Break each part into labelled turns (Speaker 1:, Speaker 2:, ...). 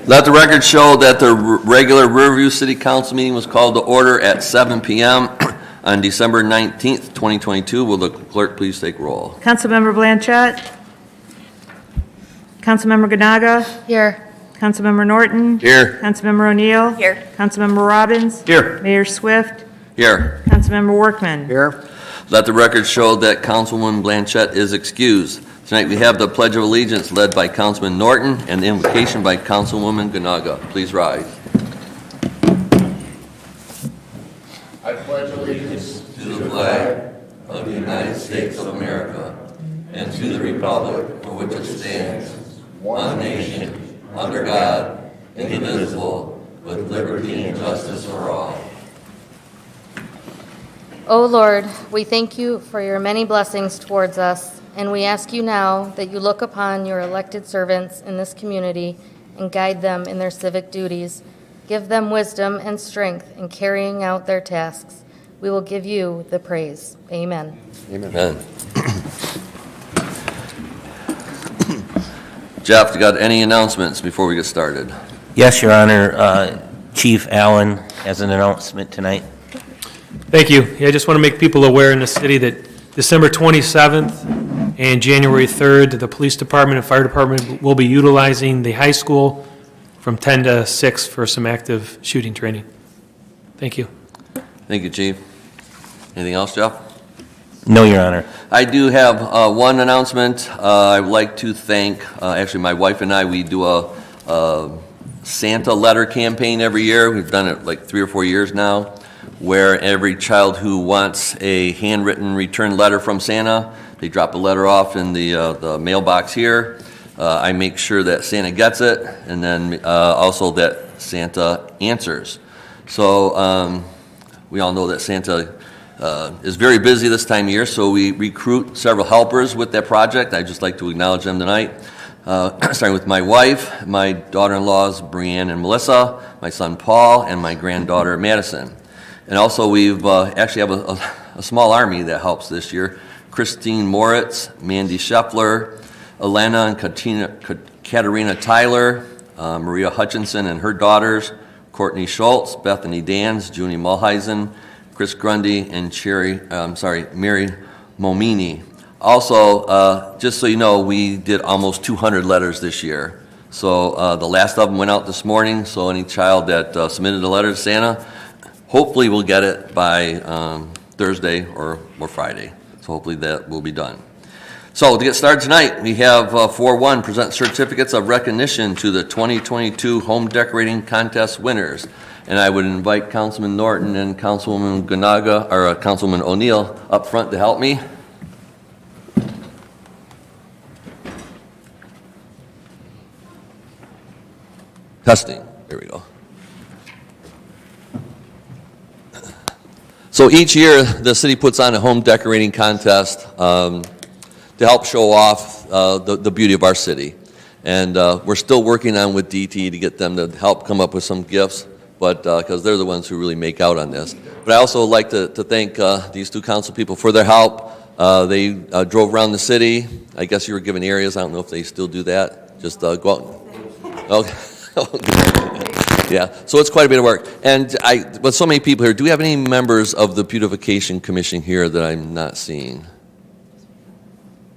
Speaker 1: Let the record show that the regular Riverview City Council meeting was called to order at 7 p.m. on December 19th, 2022. Will the clerk please take roll?
Speaker 2: Councilmember Blanchett. Councilmember Ganaga.
Speaker 3: Here.
Speaker 2: Councilmember Norton.
Speaker 1: Here.
Speaker 2: Councilmember O'Neill.
Speaker 3: Here.
Speaker 2: Councilmember Robbins.
Speaker 1: Here.
Speaker 2: Mayor Swift.
Speaker 1: Here.
Speaker 2: Councilmember Workman.
Speaker 4: Here.
Speaker 1: Let the record show that Councilwoman Blanchett is excused. Tonight we have the Pledge of Allegiance led by Councilman Norton and the invocation by Councilwoman Ganaga. Please rise. I pledge allegiance to the flag of the United States of America and to the republic for which it stands, one nation, under God, indivisible, with liberty and justice for all.
Speaker 3: O Lord, we thank you for your many blessings towards us, and we ask you now that you look upon your elected servants in this community and guide them in their civic duties. Give them wisdom and strength in carrying out their tasks. We will give you the praise. Amen.
Speaker 1: Amen. Jeff, you got any announcements before we get started?
Speaker 5: Yes, Your Honor. Chief Allen has an announcement tonight.
Speaker 6: Thank you. Yeah, I just want to make people aware in the city that December 27th and January 3rd, the police department and fire department will be utilizing the high school from 10 to 6 for some active shooting training. Thank you.
Speaker 1: Thank you, Chief. Anything else, Jeff?
Speaker 5: No, Your Honor.
Speaker 1: I do have one announcement. I would like to thank, actually my wife and I, we do a Santa letter campaign every year. We've done it like 3 or 4 years now, where every child who wants a handwritten return letter from Santa, they drop a letter off in the mailbox here. I make sure that Santa gets it, and then also that Santa answers. So we all know that Santa is very busy this time of year, so we recruit several helpers with that project. I'd just like to acknowledge them tonight. Starting with my wife, my daughter-in-laws, Brianne and Melissa, my son Paul, and my granddaughter Madison. And also we've actually have a small army that helps this year. Christine Moritz, Mandy Scheffler, Elena and Katerina Tyler, Maria Hutchinson and her daughters, Courtney Schultz, Bethany Dans, Junie Mulheisen, Chris Grundy, and Mary Momini. Also, just so you know, we did almost 200 letters this year. So the last of them went out this morning, so any child that submitted a letter to Santa, hopefully we'll get it by Thursday or Friday. So hopefully that will be done. So to get started tonight, we have 4-1, present certificates of recognition to the 2022 Home Decorating Contest winners. And I would invite Councilman Norton and Councilwoman Ganaga, or Councilwoman O'Neill up front to help me. Testing, there we go. So each year, the city puts on a home decorating contest to help show off the beauty of our city. And we're still working on with DT to get them to help come up with some gifts, but because they're the ones who really make out on this. But I also like to thank these two council people for their help. They drove around the city. I guess you were given areas. I don't know if they still do that. Just go out. Okay. Yeah, so it's quite a bit of work. And with so many people here, do we have any members of the Beautification Commission here that I'm not seeing?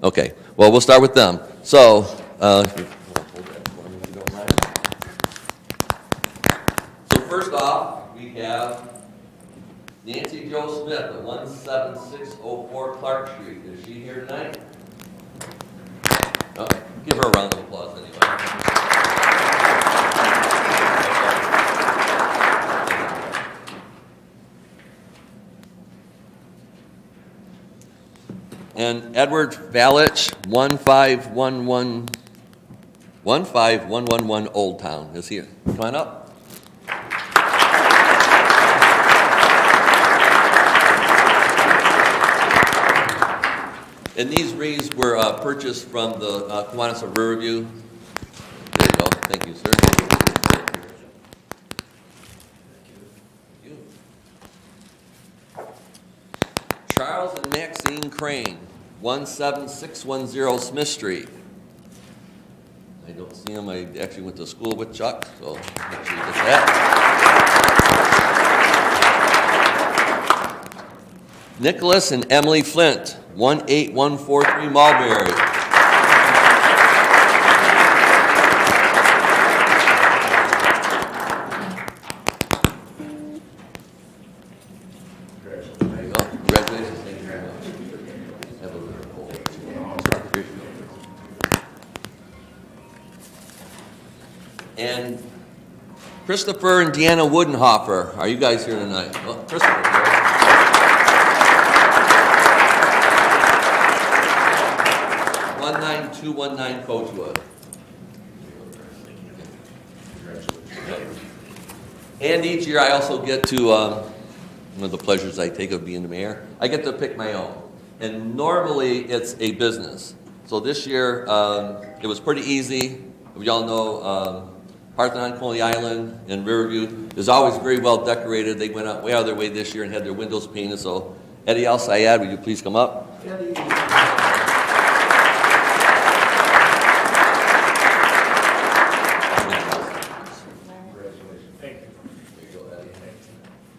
Speaker 1: Okay, well, we'll start with them. So, first off, we have Nancy Jo Smith at 17604 Clark Street. Is she here tonight? Okay, give her a round of applause anyway. And Edward Valich, 15111 Old Town is here. Come on up. And these wreaths were purchased from the Kiwanis of Riverview. There you go. Thank you, sir. Charles and Maxine Crane, 17610 Smith Street. I don't see him. I actually went to school with Chuck, so make sure you get that. Nicholas and Emily Flint, 18143 Mulberry. There you go. Congratulations. Thank you very much. Have a little poll. Here you go. And Christopher and Deanna Woodenhofer, are you guys here tonight? Oh, Christopher. 19219 Coachwood. And each year I also get to, one of the pleasures I take of being the mayor, I get to pick my own. And normally it's a business. So this year, it was pretty easy. We all know Parthenon, Coney Island, and Riverview is always very well decorated. They went out way out of their way this year and had their windows painted. So Eddie Al Sayed, would you please come up? Eddie.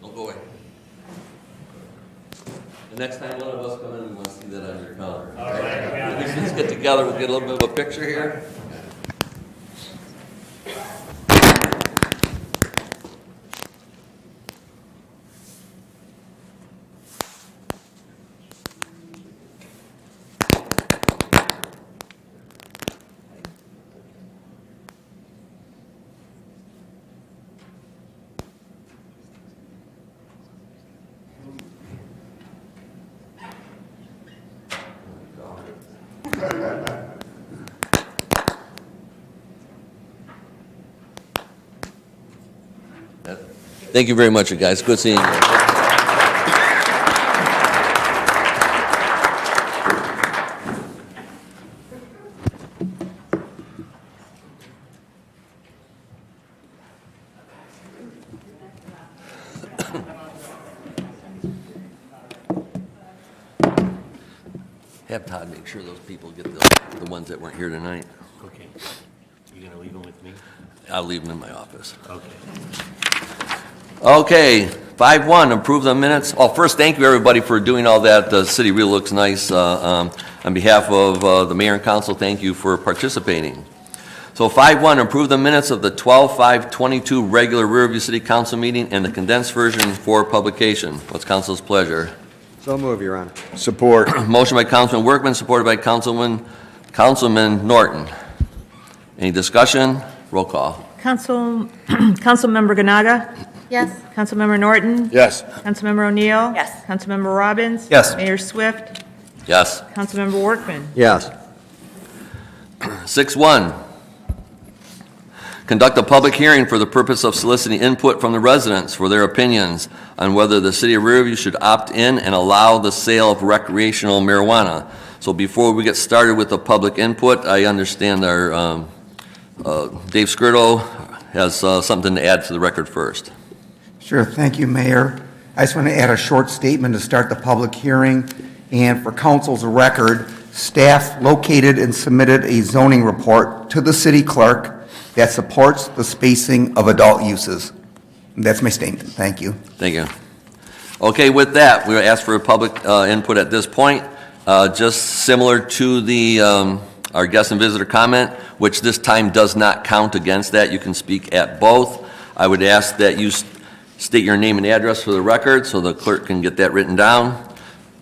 Speaker 1: Don't go away. The next time one of us come in, we want to see that on your counter. All right. Let's get together. We'll get a little bit of a picture here. Thank you very much, you guys. Good seeing you. Have Todd make sure those people get the ones that weren't here tonight.
Speaker 5: Okay. You gonna leave them with me?
Speaker 1: I'll leave them in my office.
Speaker 5: Okay.
Speaker 1: Okay, 5-1, approve the minutes. Oh, first, thank you, everybody, for doing all that. The city really looks nice. On behalf of the mayor and council, thank you for participating. So 5-1, approve the minutes of the 12/5/22 regular Riverview City Council meeting and the condensed version for publication. What's council's pleasure?
Speaker 4: So move, Your Honor. Support.
Speaker 1: Motion by Councilman Workman, supported by Councilman Norton. Any discussion? Roll call.
Speaker 2: Councilmember Ganaga?
Speaker 3: Yes.
Speaker 2: Councilmember Norton?
Speaker 4: Yes.
Speaker 2: Councilmember O'Neill?
Speaker 3: Yes.
Speaker 2: Councilmember Robbins?
Speaker 4: Yes.
Speaker 2: Mayor Swift?
Speaker 1: Yes.
Speaker 2: Councilmember Workman?
Speaker 4: Yes.
Speaker 1: 6-1, conduct a public hearing for the purpose of soliciting input from the residents for their opinions on whether the city of Riverview should opt in and allow the sale of recreational marijuana. So before we get started with the public input, I understand our Dave Skirdo has something to add to the record first.
Speaker 7: Sure, thank you, Mayor. I just want to add a short statement to start the public hearing. And for council's record, staff located and submitted a zoning report to the city clerk that supports the spacing of adult uses. And that's my statement. Thank you.
Speaker 1: Thank you. Okay, with that, we'll ask for public input at this point. Just similar to the our guest and visitor comment, which this time does not count against that. You can speak at both. I would ask that you state your name and address for the record so the clerk can get that written down.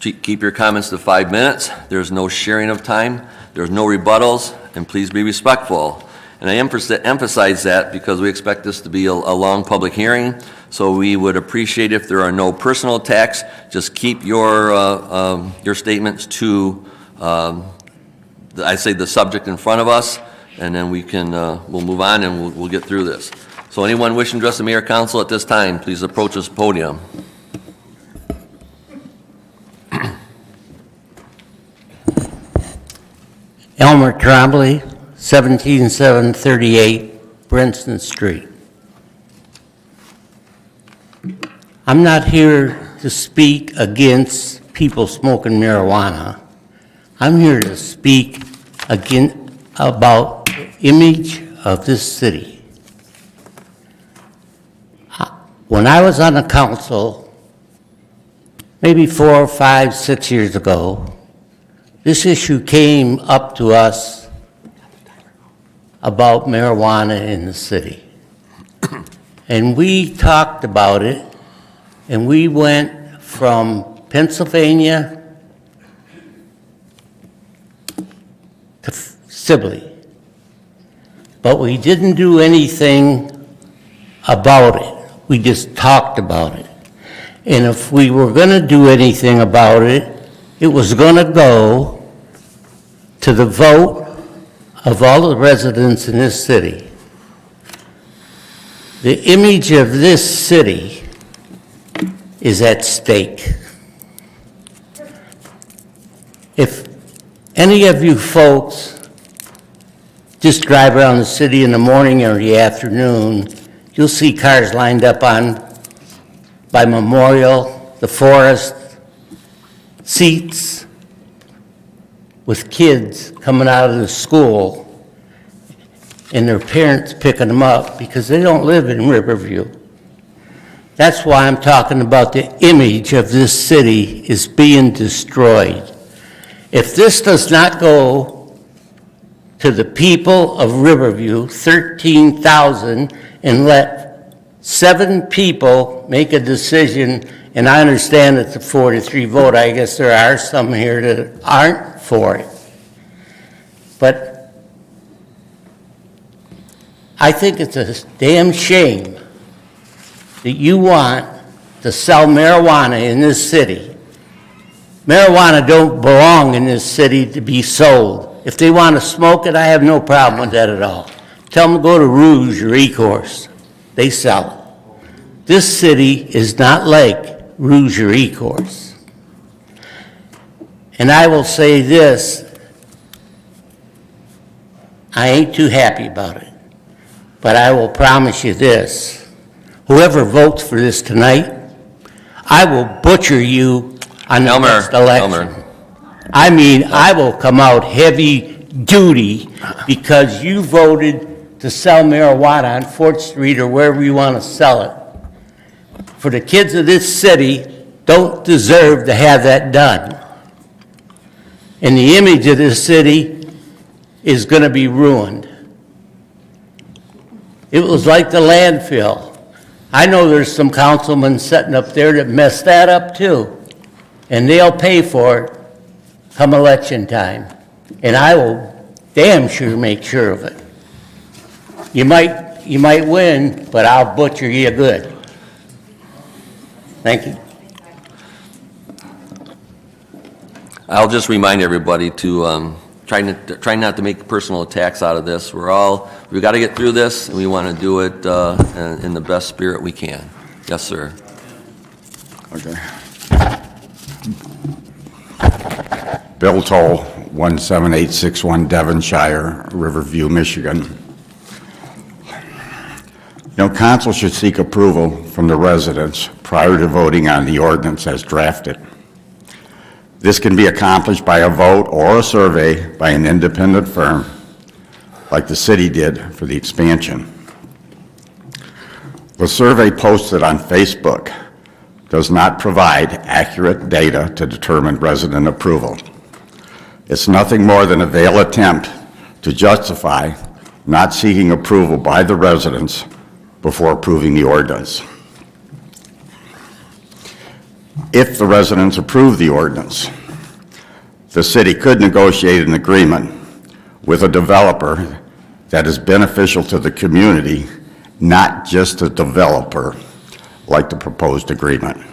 Speaker 1: Keep your comments to 5 minutes. There's no sharing of time. There's no rebuttals, and please be respectful. And I emphasize that because we expect this to be a long public hearing, so we would appreciate if there are no personal attacks. Just keep your statements to, I say, the subject in front of us, and then we can we'll move on and we'll get through this. So anyone wishing to address the mayor council at this time, please approach this podium.
Speaker 8: Elmer Trombley, 17738 Brinston Street. I'm not here to speak against people smoking marijuana. I'm here to speak about image of this city. When I was on the council, maybe 4, 5, 6 years ago, this issue came up to us about marijuana in the city. And we talked about it, and we went from Pennsylvania to Sibley. But we didn't do anything about it. We just talked about it. And if we were going to do anything about it, it was going to go to the vote of all the residents in this city. The image of this city is at stake. If any of you folks just drive around the city in the morning or the afternoon, you'll see cars lined up by Memorial, the Forest, seats with kids coming out of the school and their parents picking them up because they don't live in Riverview. That's why I'm talking about the image of this city is being destroyed. If this does not go to the people of Riverview, 13,000, and let 7 people make a decision, and I understand it's a 4-3 vote. I guess there are some here that aren't for it. But I think it's a damn shame that you want to sell marijuana in this city. Marijuana don't belong in this city to be sold. If they want to smoke it, I have no problem with that at all. Tell them to go to Rouge or Ecorse. They sell it. This city is not like Rouge or Ecorse. And I will say this, I ain't too happy about it. But I will promise you this, whoever votes for this tonight, I will butcher you on the next election. I mean, I will come out heavy duty because you voted to sell marijuana on 4th Street or wherever you want to sell it. For the kids of this city don't deserve to have that done. And the image of this city is going to be ruined. It was like the landfill. I know there's some councilmen sitting up there that messed that up too. And they'll pay for it come election time. And I will damn sure make sure of it. You might win, but I'll butcher you good. Thank you.
Speaker 1: I'll just remind everybody to try not to make personal attacks out of this. We've got to get through this, and we want to do it in the best spirit we can. Yes, sir.
Speaker 9: Okay. Bill Toll, 17861 Devonshire, Riverview, Michigan. Council should seek approval from the residents prior to voting on the ordinance as drafted. This can be accomplished by a vote or a survey by an independent firm, like the city did for the expansion. The survey posted on Facebook does not provide accurate data to determine resident approval. It's nothing more than a veiled attempt to justify not seeking approval by the residents before approving the ordinance. If the residents approve the ordinance, the city could negotiate an agreement with a developer that is beneficial to the community, not just the developer, like the proposed agreement.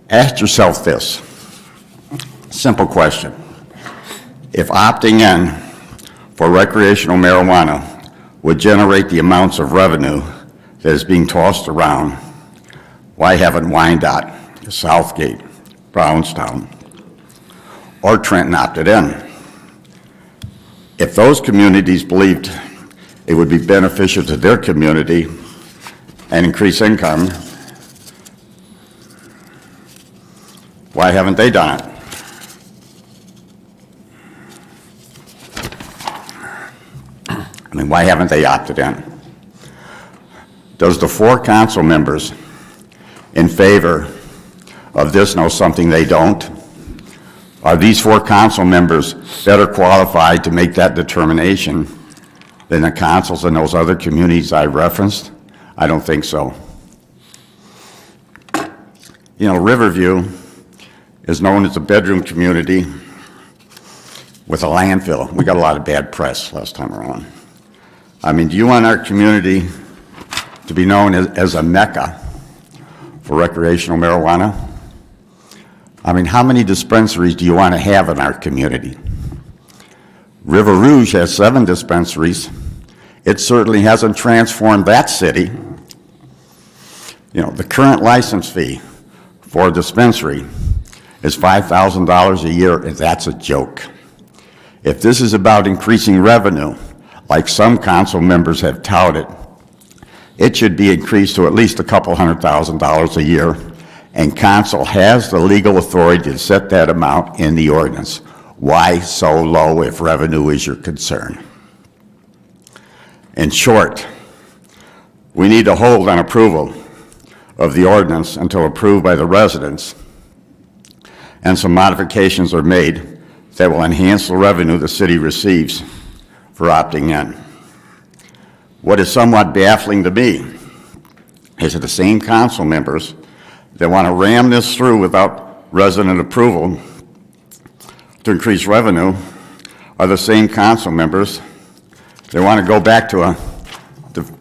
Speaker 9: Ask yourself this simple question. If opting in for recreational marijuana would generate the amounts of revenue that is being tossed around, why haven't Wyandotte, Southgate, Brownstown, or Trenton opted in? If those communities believed it would be beneficial to their community and increase income, why haven't they done it? mean, why haven't they opted in? Does the 4 council members in favor of this know something they don't? Are these 4 council members better qualified to make that determination than the councils in those other communities I referenced? I don't think so. You know, Riverview is known as a bedroom community with a landfill. We got a lot of bad press last time around. I mean, do you want our community to be known as a mecca for recreational marijuana? I mean, how many dispensaries do you want to have in our community? River Rouge has 7 dispensaries. It certainly hasn't transformed that city. You know, the current license fee for a dispensary is $5,000 a year, and that's a joke. If this is about increasing revenue, like some council members have touted, it should be increased to at least a couple $100,000 a year, and council has the legal authority to set that amount in the ordinance. Why so low if revenue is your concern? In short, we need to hold on approval of the ordinance until approved by the residents, and some modifications are made that will enhance the revenue the city receives for opting in. What is somewhat baffling to me is that the same council members that want to ram this through without resident approval to increase revenue are the same council members that want to go back to a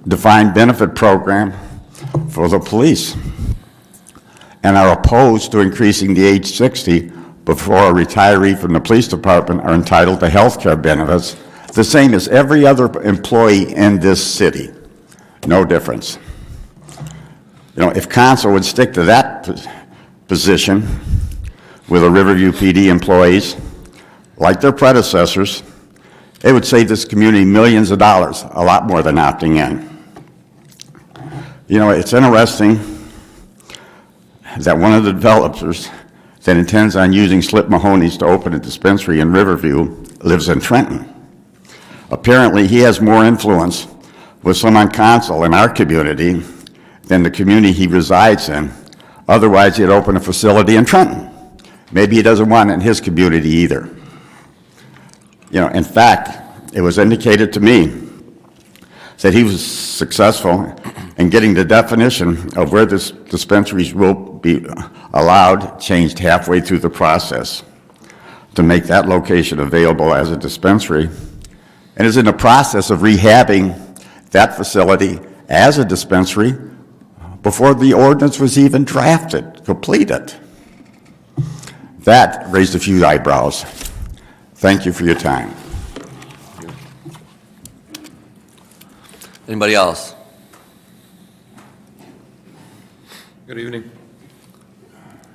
Speaker 9: defined benefit program for the police and are opposed to increasing the age 60 before a retiree from the police department are entitled to health care benefits, the same as every other employee in this city. No difference. You know, if council would stick to that position with the Riverview PD employees, like their predecessors, it would save this community millions of dollars, a lot more than opting in. You know, it's interesting that one of the developers that intends on using Slip Mahoney's to open a dispensary in Riverview lives in Trenton. Apparently, he has more influence with some on council in our community than the community he resides in. Otherwise, he'd open a facility in Trenton. Maybe he doesn't want it in his community either. You know, in fact, it was indicated to me that he was successful in getting the definition of where this dispensaries will be allowed changed halfway through the process to make that location available as a dispensary, and is in the process of rehabbing that facility as a dispensary before the ordinance was even drafted, completed. That raised a few eyebrows. Thank you for your time.
Speaker 1: Anybody else?
Speaker 10: Good evening.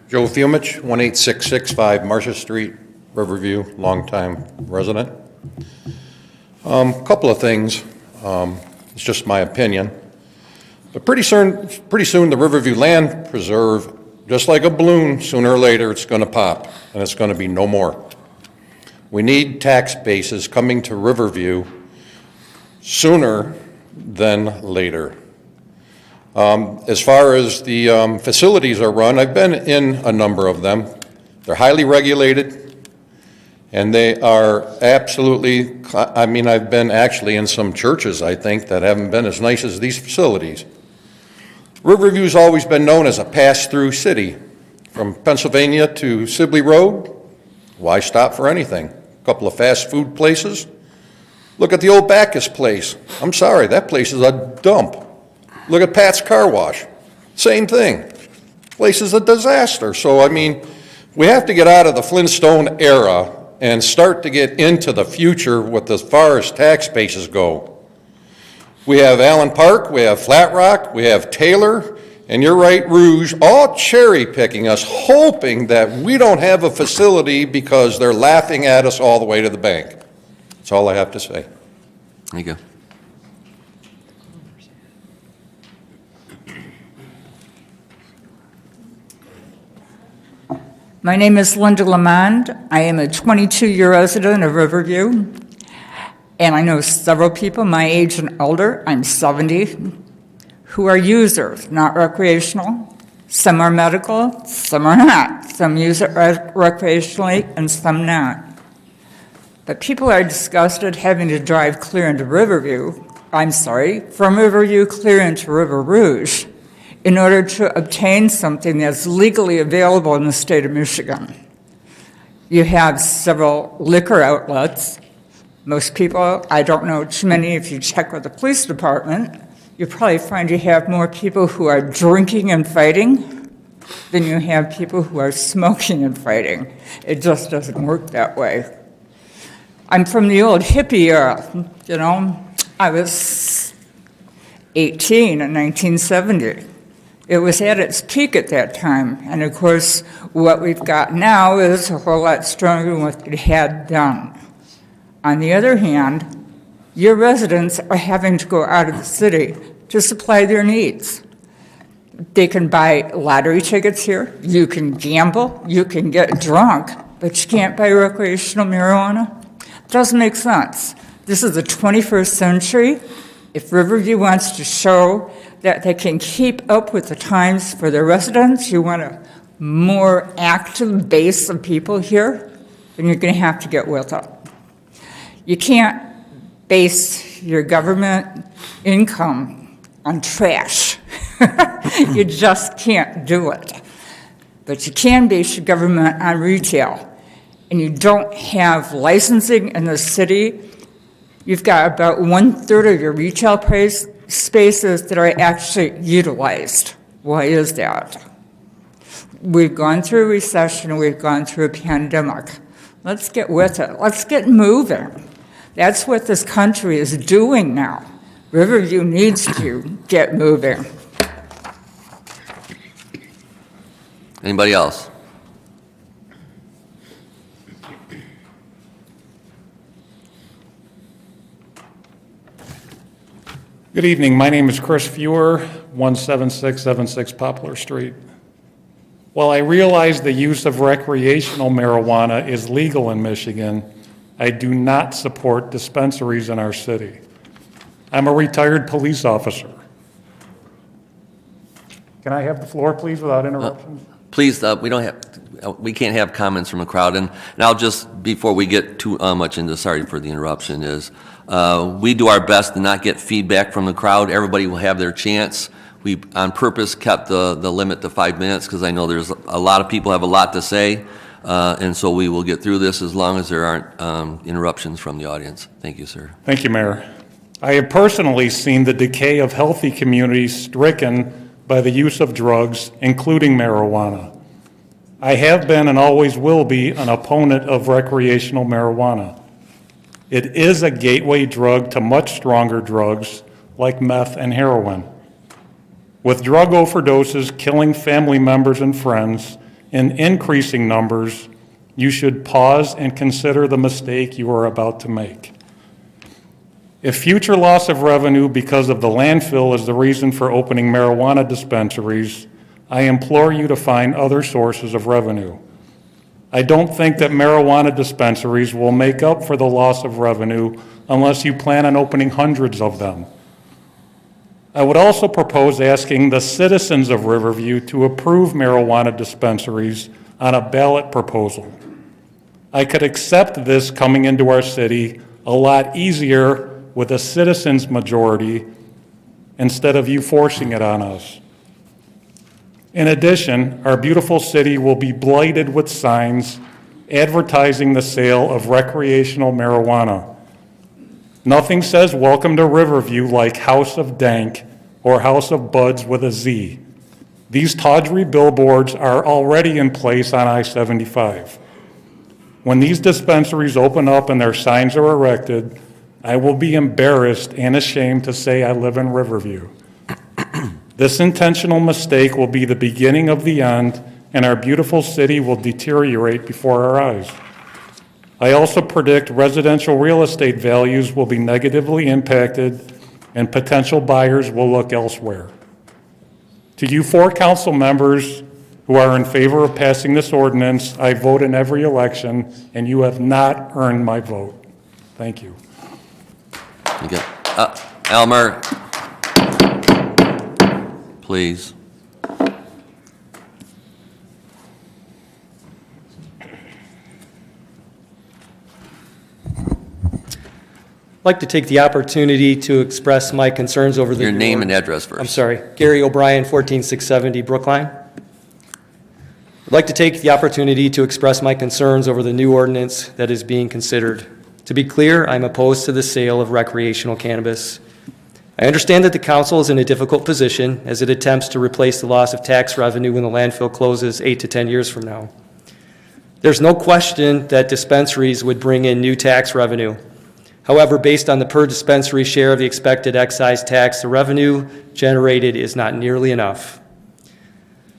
Speaker 10: Joe Fiumich, 18665 Marcia Street, Riverview, longtime resident. Couple of things. It's just my opinion. But pretty soon the Riverview Land Preserve, just like a balloon, sooner or later it's going to pop, and it's going to be no more. We need tax bases coming to Riverview sooner than later. As far as the facilities are run, I've been in a number of them. They're highly regulated, and they are absolutely, I mean, I've been actually in some churches, I think, that haven't been as nice as these facilities. Riverview's always been known as a pass-through city. From Pennsylvania to Sibley Road, why stop for anything? A couple of fast food places. Look at the old Bacchus place. I'm sorry, that place is a dump. Look at Pat's Car Wash. Same thing. Place is a disaster. So, I mean, we have to get out of the Flintstone era and start to get into the future with as far as tax bases go. We have Allen Park, we have Flat Rock, we have Taylor, and you're right, Rouge, all cherry picking us, hoping that we don't have a facility because they're laughing at us all the way to the bank. That's all I have to say.
Speaker 1: Thank you.
Speaker 11: My name is Linda Lamond. I am a 22-year resident of Riverview. And I know several people my age and older, I'm 70, who are users, not recreational. Some are medical, some are not. Some use it recreationally and some not. But people are disgusted having to drive clear into from Riverview clear into River Rouge in order to obtain something that's legally available in the state of Michigan. You have several liquor outlets. Most people, I don't know too many, if you check with the police department, you probably find you have more people who are drinking and fighting than you have people who are smoking and fighting. It just doesn't work that way. I'm from the old hippie era, you know. I was 18 in 1970. It was at its peak at that time. And of course, what we've got now is a whole lot stronger than what it had done. On the other hand, your residents are having to go out of the city to supply their needs. They can buy lottery tickets here, you can gamble, you can get drunk, but you can't buy recreational marijuana? Doesn't make sense. This is the 21st century. If Riverview wants to show that they can keep up with the times for their residents, you want a more active base of people here, then you're going to have to get with it. You can't base your government income on trash. You just can't do it. But you can base your government on retail. And you don't have licensing in the city. You've got about 1/3 of your retail spaces that are actually utilized. Why is that? We've gone through a recession, we've gone through a pandemic. Let's get with it. Let's get moving. That's what this country is doing now. Riverview needs to get moving.
Speaker 1: Anybody else?
Speaker 12: Good evening. My name is Chris Fewer, 17676 Poplar Street. While I realize the use of recreational marijuana is legal in Michigan, I do not support dispensaries in our city. I'm a retired police officer. Can I have the floor, please, without interruption?
Speaker 1: Please, we can't have comments from the crowd. And I'll just, before we get too much into, sorry for the interruption, is we do our best to not get feedback from the crowd. Everybody will have their chance. We, on purpose, kept the limit to 5 minutes because I know there's a lot of people have a lot to say. And so we will get through this as long as there aren't interruptions from the audience. Thank you, sir.
Speaker 12: Thank you, Mayor. I have personally seen the decay of healthy communities stricken by the use of drugs, including marijuana. I have been and always will be an opponent of recreational marijuana. It is a gateway drug to much stronger drugs like meth and heroin. With drug overdoses killing family members and friends in increasing numbers, you should pause and consider the mistake you are about to make. If future loss of revenue because of the landfill is the reason for opening marijuana dispensaries, I implore you to find other sources of revenue. I don't think that marijuana dispensaries will make up for the loss of revenue unless you plan on opening hundreds of them. I would also propose asking the citizens of Riverview to approve marijuana dispensaries on a ballot proposal. I could accept this coming into our city a lot easier with a citizens' majority instead of you forcing it on us. In addition, our beautiful city will be blighted with signs advertising the sale of recreational marijuana. Nothing says welcome to Riverview like House of Dank or House of Buds with a Z. These tawdry billboards are already in place on I-75. When these dispensaries open up and their signs are erected, I will be embarrassed and ashamed to say I live in Riverview. This intentional mistake will be the beginning of the end, and our beautiful city will deteriorate before our eyes. I also predict residential real estate values will be negatively impacted and potential buyers will look elsewhere. To you 4 council members who are in favor of passing this ordinance, I vote in every election, and you have not earned my vote. Thank you.
Speaker 1: You got, Elmer, please.
Speaker 13: I'd like to take the opportunity to express my concerns over the...
Speaker 1: Your name and address first.
Speaker 13: I'm sorry. Gary O'Brien, 14670 Brookline. I'd like to take the opportunity to express my concerns over the new ordinance that is being considered. To be clear, I'm opposed to the sale of recreational cannabis. I understand that the council is in a difficult position as it attempts to replace the loss of tax revenue when the landfill closes 8 to 10 years from now. There's no question that dispensaries would bring in new tax revenue. However, based on the per dispensary share of the expected excise tax, the revenue generated is not nearly enough.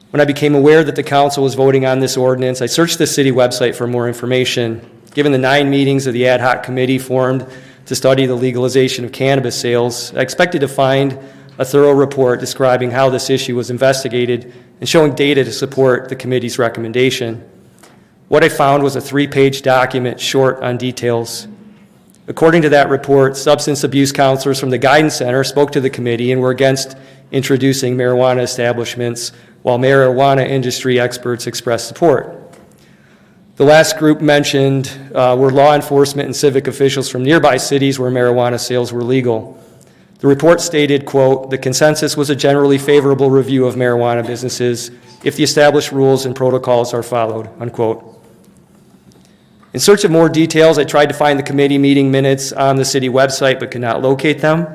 Speaker 13: When I became aware that the council was voting on this ordinance, I searched the city website for more information. Given the 9 meetings of the ad hoc committee formed to study the legalization of cannabis sales, I expected to find a thorough report describing how this issue was investigated and showing data to support the committee's recommendation. What I found was a 3-page document short on details. According to that report, substance abuse counselors from the Guidance Center spoke to the committee and were against introducing marijuana establishments, while marijuana industry experts expressed support. The last group mentioned were law enforcement and civic officials from nearby cities where marijuana sales were legal. The report stated, quote, "The consensus was a generally favorable review of marijuana businesses if the established rules and protocols are followed," unquote. In search of more details, I tried to find the committee meeting minutes on the city website but could not locate them.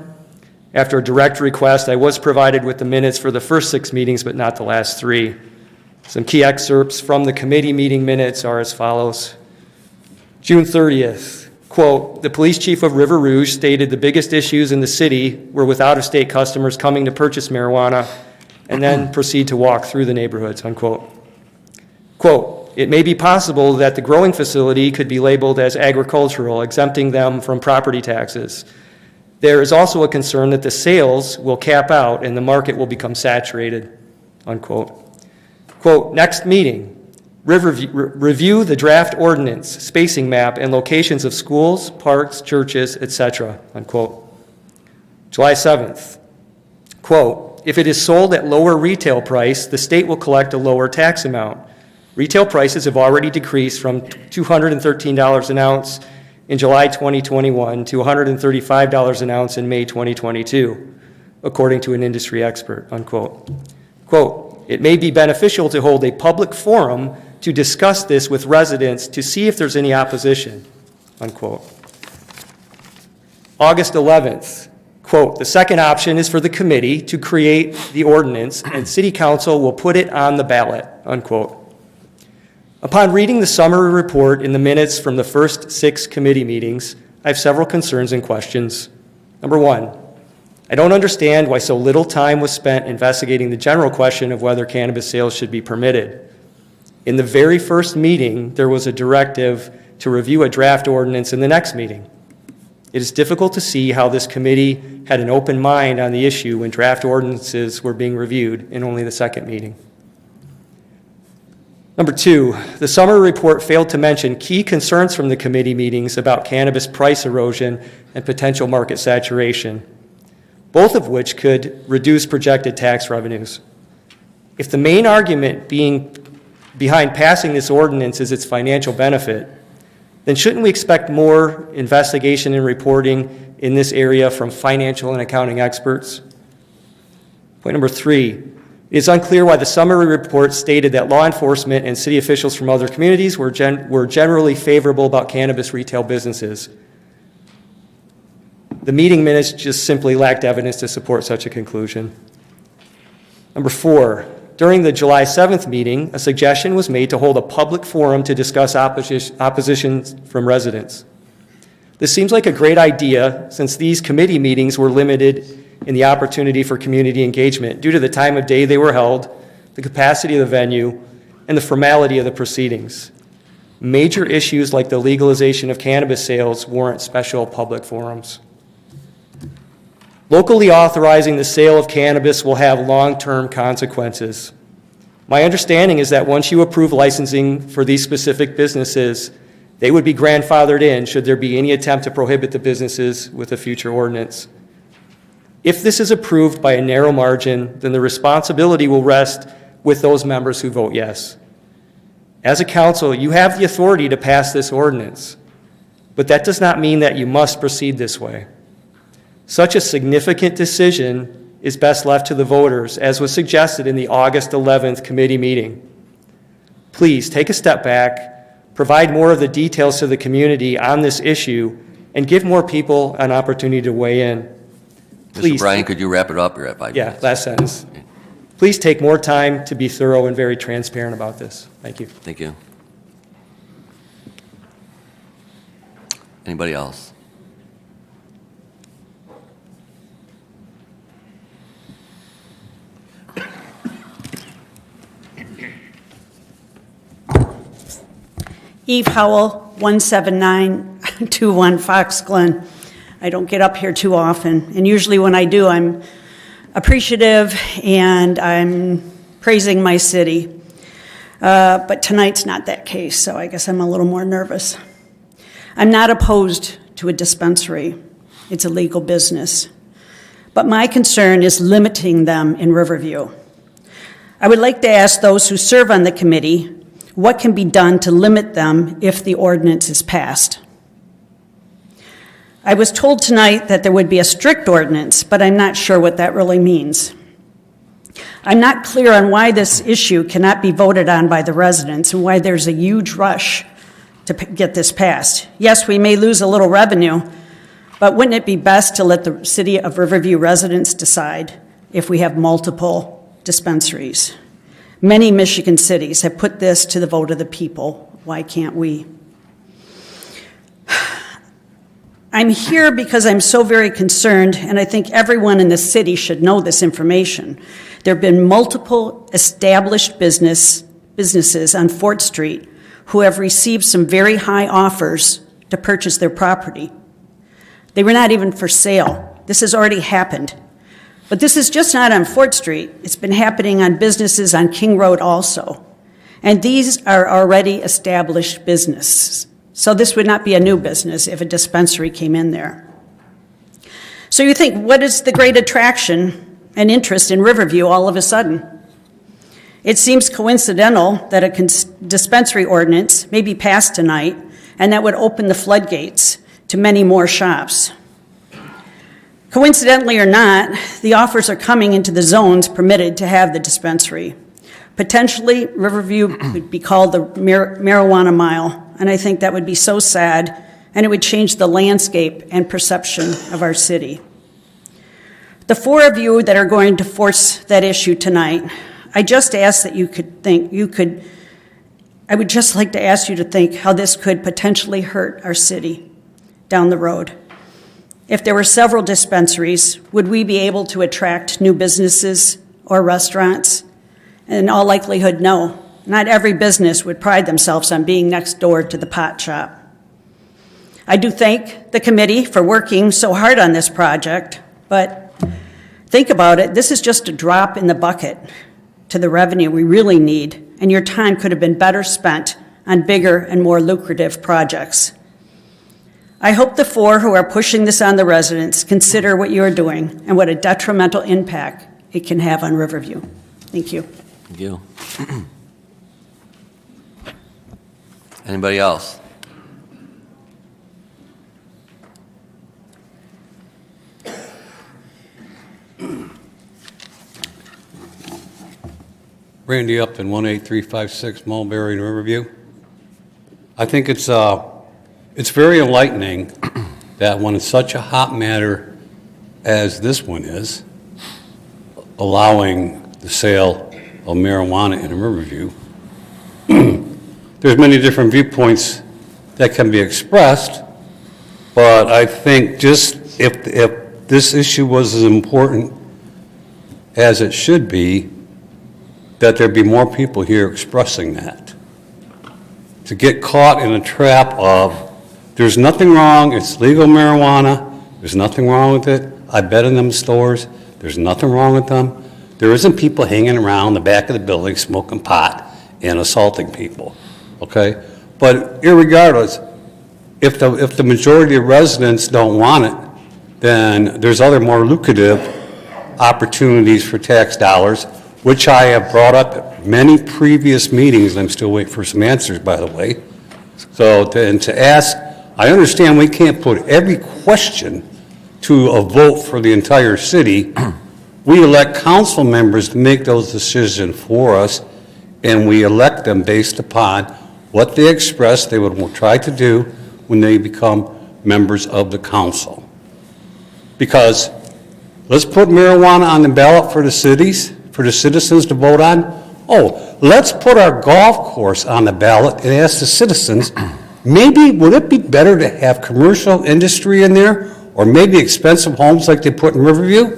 Speaker 13: After a direct request, I was provided with the minutes for the first 6 meetings but not the last 3. Some key excerpts from the committee meeting minutes are as follows. June 30th, quote, "The police chief of River Rouge stated the biggest issues in the city were with out-of-state customers coming to purchase marijuana and then proceed to walk through the neighborhoods," unquote. Quote, "It may be possible that the growing facility could be labeled as agricultural, exempting them from property taxes. There is also a concern that the sales will cap out and the market will become saturated," unquote. Quote, "Next meeting, review the draft ordinance, spacing map, and locations of schools, parks, churches, etc., unquote. July 7th, quote, "If it is sold at lower retail price, the state will collect a lower tax amount. Retail prices have already decreased from $213 an ounce in July 2021 to $135 an ounce in May 2022, according to an industry expert," unquote. Quote, "It may be beneficial to hold a public forum to discuss this with residents to see if there's any opposition," unquote. August 11th, quote, "The second option is for the committee to create the ordinance and city council will put it on the ballot," unquote. Upon reading the summary report in the minutes from the first 6 committee meetings, I have several concerns and questions. Number 1, I don't understand why so little time was spent investigating the general question of whether cannabis sales should be permitted. In the very first meeting, there was a directive to review a draft ordinance in the next meeting. It is difficult to see how this committee had an open mind on the issue when draft ordinances were being reviewed in only the second meeting. Number 2, the summary report failed to mention key concerns from the committee meetings about cannabis price erosion and potential market saturation, both of which could reduce projected tax revenues. If the main argument behind passing this ordinance is its financial benefit, then shouldn't we expect more investigation and reporting in this area from financial and accounting experts? Point number 3, it is unclear why the summary report stated that law enforcement and city officials from other communities were generally favorable about cannabis retail businesses. The meeting minutes just simply lacked evidence to support such a conclusion. Number 4, during the July 7th meeting, a suggestion was made to hold a public forum to discuss opposition from residents. This seems like a great idea since these committee meetings were limited in the opportunity for community engagement due to the time of day they were held, the capacity of the venue, and the formality of the proceedings. Major issues like the legalization of cannabis sales warrant special public forums. Locally authorizing the sale of cannabis will have long-term consequences. My understanding is that once you approve licensing for these specific businesses, They would be grandfathered in should there be any attempt to prohibit the businesses with a future ordinance. If this is approved by a narrow margin, then the responsibility will rest with those members who vote yes. As a council, you have the authority to pass this ordinance, but that does not mean that you must proceed this way. Such a significant decision is best left to the voters, as was suggested in the August 11th committee meeting. Please take a step back, provide more of the details to the community on this issue, and give more people an opportunity to weigh in.
Speaker 1: Mr.
Speaker 13: Please.
Speaker 1: Bryan, could you wrap it up? You're at 5
Speaker 13: Yeah,
Speaker 1: minutes.
Speaker 13: last sentence. Please take more time to be thorough and very transparent about this. Thank you.
Speaker 1: Thank you. Anybody else?
Speaker 14: Eve Howell, 17921 Fox Glen. I don't get up here too often, and usually when I do, I'm appreciative and I'm praising my city. But tonight's not that case, so I guess I'm a little more nervous. I'm not opposed to a dispensary. It's a legal business. But my concern is limiting them in Riverview. I would like to ask those who serve on the committee what can be done to limit them if the ordinance is passed. I was told tonight that there would be a strict ordinance, but I'm not sure what that really means. I'm not clear on why this issue cannot be voted on by the residents and why there's a huge rush to get this passed. Yes, we may lose a little revenue, but wouldn't it be best to let the City of Riverview residents decide if we have multiple dispensaries? Many Michigan cities have put this to the vote of the people. Why can't we? I'm here because I'm so very concerned, and I think everyone in the city should know this information. There have been multiple established businesses on Fort Street who have received some very high offers to purchase their property. They were not even for sale. This has already happened. But this is just not on Fort Street. It's been happening on businesses on King Road also. And these are already established businesses. So this would not be a new business if a dispensary came in there. So you think, what is the great attraction and interest in Riverview all of a sudden? It seems coincidental that a dispensary ordinance may be passed tonight, and that would open the floodgates to many more shops. Coincidentally or not, the offers are coming into the zones permitted to have the dispensary. Potentially, Riverview could be called the marijuana mile, and I think that would be so sad, and it would change the landscape and perception of our city. The four of you that are going to force that issue tonight, I just ask that I would just like to ask you to think how this could potentially hurt our city down the road. If there were several dispensaries, would we be able to attract new businesses or restaurants? In all likelihood, no. Not every business would pride themselves on being next door to the pot shop. I do thank the committee for working so hard on this project, but think about it, this is just a drop in the bucket to the revenue we really need, and your time could have been better spent on bigger and more lucrative projects. I hope the four who are pushing this on the residents consider what you are doing and what a detrimental impact it can have on Riverview. Thank you.
Speaker 1: Thank you. Anybody else?
Speaker 15: Randy Upton, 18356 Mulberry in Riverview. I think it's very enlightening that when it's such a hot matter as this one is, allowing the sale of marijuana in Riverview, there's many different viewpoints that can be expressed, but I think just if this issue was as important as it should be, that there'd be more people here expressing that. To get caught in a trap of, there's nothing wrong, it's legal marijuana, there's nothing wrong with it, I bet in them stores, there's nothing wrong with them. There isn't people hanging around the back of the building smoking pot and assaulting people, okay? But irregardless, if the majority of residents don't want it, then there's other more lucrative opportunities for tax dollars, which I have brought up at many previous meetings, and I'm still waiting for some answers, by the way. So, to ask, I understand we can't put every question to a vote for the entire city. We elect council members to make those decisions for us, and we elect them based upon what they express they would try to do when they become members of the council. Because let's put marijuana on the ballot for the cities, for the citizens to vote on. Oh, let's put our golf course on the ballot and ask the citizens, maybe would it be better to have commercial industry in there, or maybe expensive homes like they put in Riverview?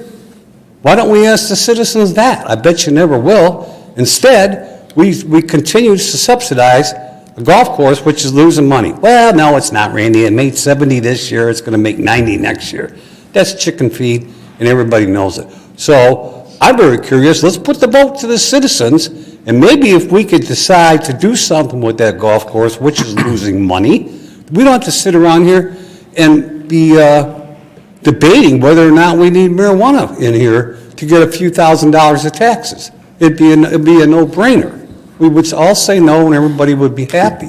Speaker 15: Why don't we ask the citizens that? I bet you never will. Instead, we continue to subsidize a golf course which is losing money. Well, no, it's not, Randy. It made 70 this year. It's going to make 90 next year. That's chicken feed, and everybody knows it. So I'm very curious. Let's put the vote to the citizens, and maybe if we could decide to do something with that golf course, which is losing money, we don't have to sit around here and be debating whether or not we need marijuana in here to get a few $1,000s of taxes. It'd be a no-brainer. We would all say no, and everybody would be happy.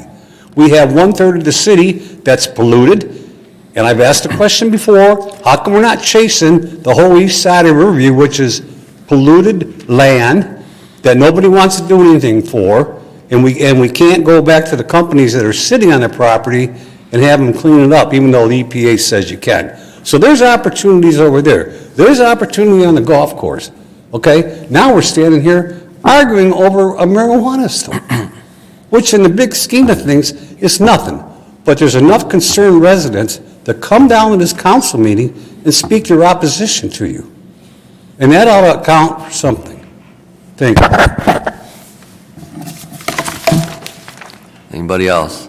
Speaker 15: We have 1/3 of the city that's polluted. And I've asked the question before, how come we're not chasing the whole east side of Riverview, which is polluted land that nobody wants to do anything for, and we can't go back to the companies that are sitting on the property and have them clean it up, even though the EPA says you can. So there's opportunities over there. There's opportunity on the golf course, okay? Now we're standing here arguing over a marijuana store, which in the big scheme of things is nothing. But there's enough concerned residents to come down to this council meeting and speak their opposition to you. And that ought to account for something. Thank you.
Speaker 1: Anybody else?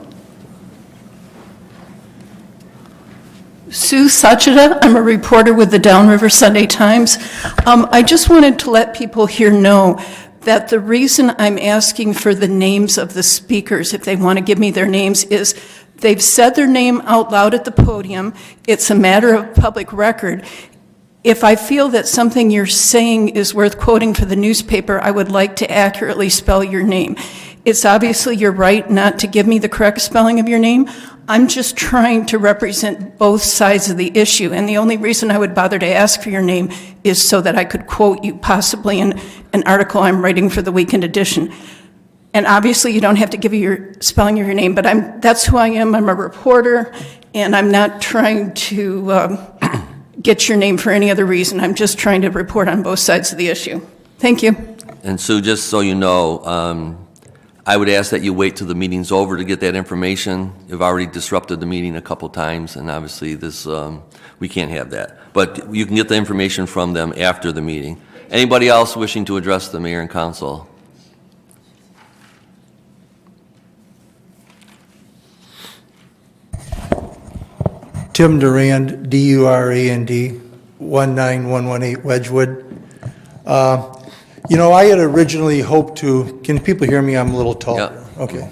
Speaker 16: Sue Sachita, I'm a reporter with the Downriver Sunday Times. I just wanted to let people here know that the reason I'm asking for the names of the speakers, if they want to give me their names, is they've said their name out loud at the podium. It's a matter of public record. If I feel that something you're saying is worth quoting for the newspaper, I would like to accurately spell your name. It's obviously your right not to give me the correct spelling of your name. I'm just trying to represent both sides of the issue, and the only reason I would bother to ask for your name is so that I could quote you possibly in an article I'm writing for the Weekend Edition. And obviously, you don't have to give me your spelling of your name, but that's who I am. I'm a reporter, and I'm not trying to get your name for any other reason. I'm just trying to report on both sides of the issue. Thank you.
Speaker 1: And Sue, just so you know, I would ask that you wait till the meeting's over to get that information. You've already disrupted the meeting a couple times, and obviously this, we can't have that. But you can get the information from them after the meeting. Anybody else wishing to address the mayor and council?
Speaker 17: Tim Durand, D-U-R-A-N-D, 19118 Wedgwood. I had originally hoped to, can people hear me? I'm a little taller.
Speaker 1: Yeah.
Speaker 17: Okay.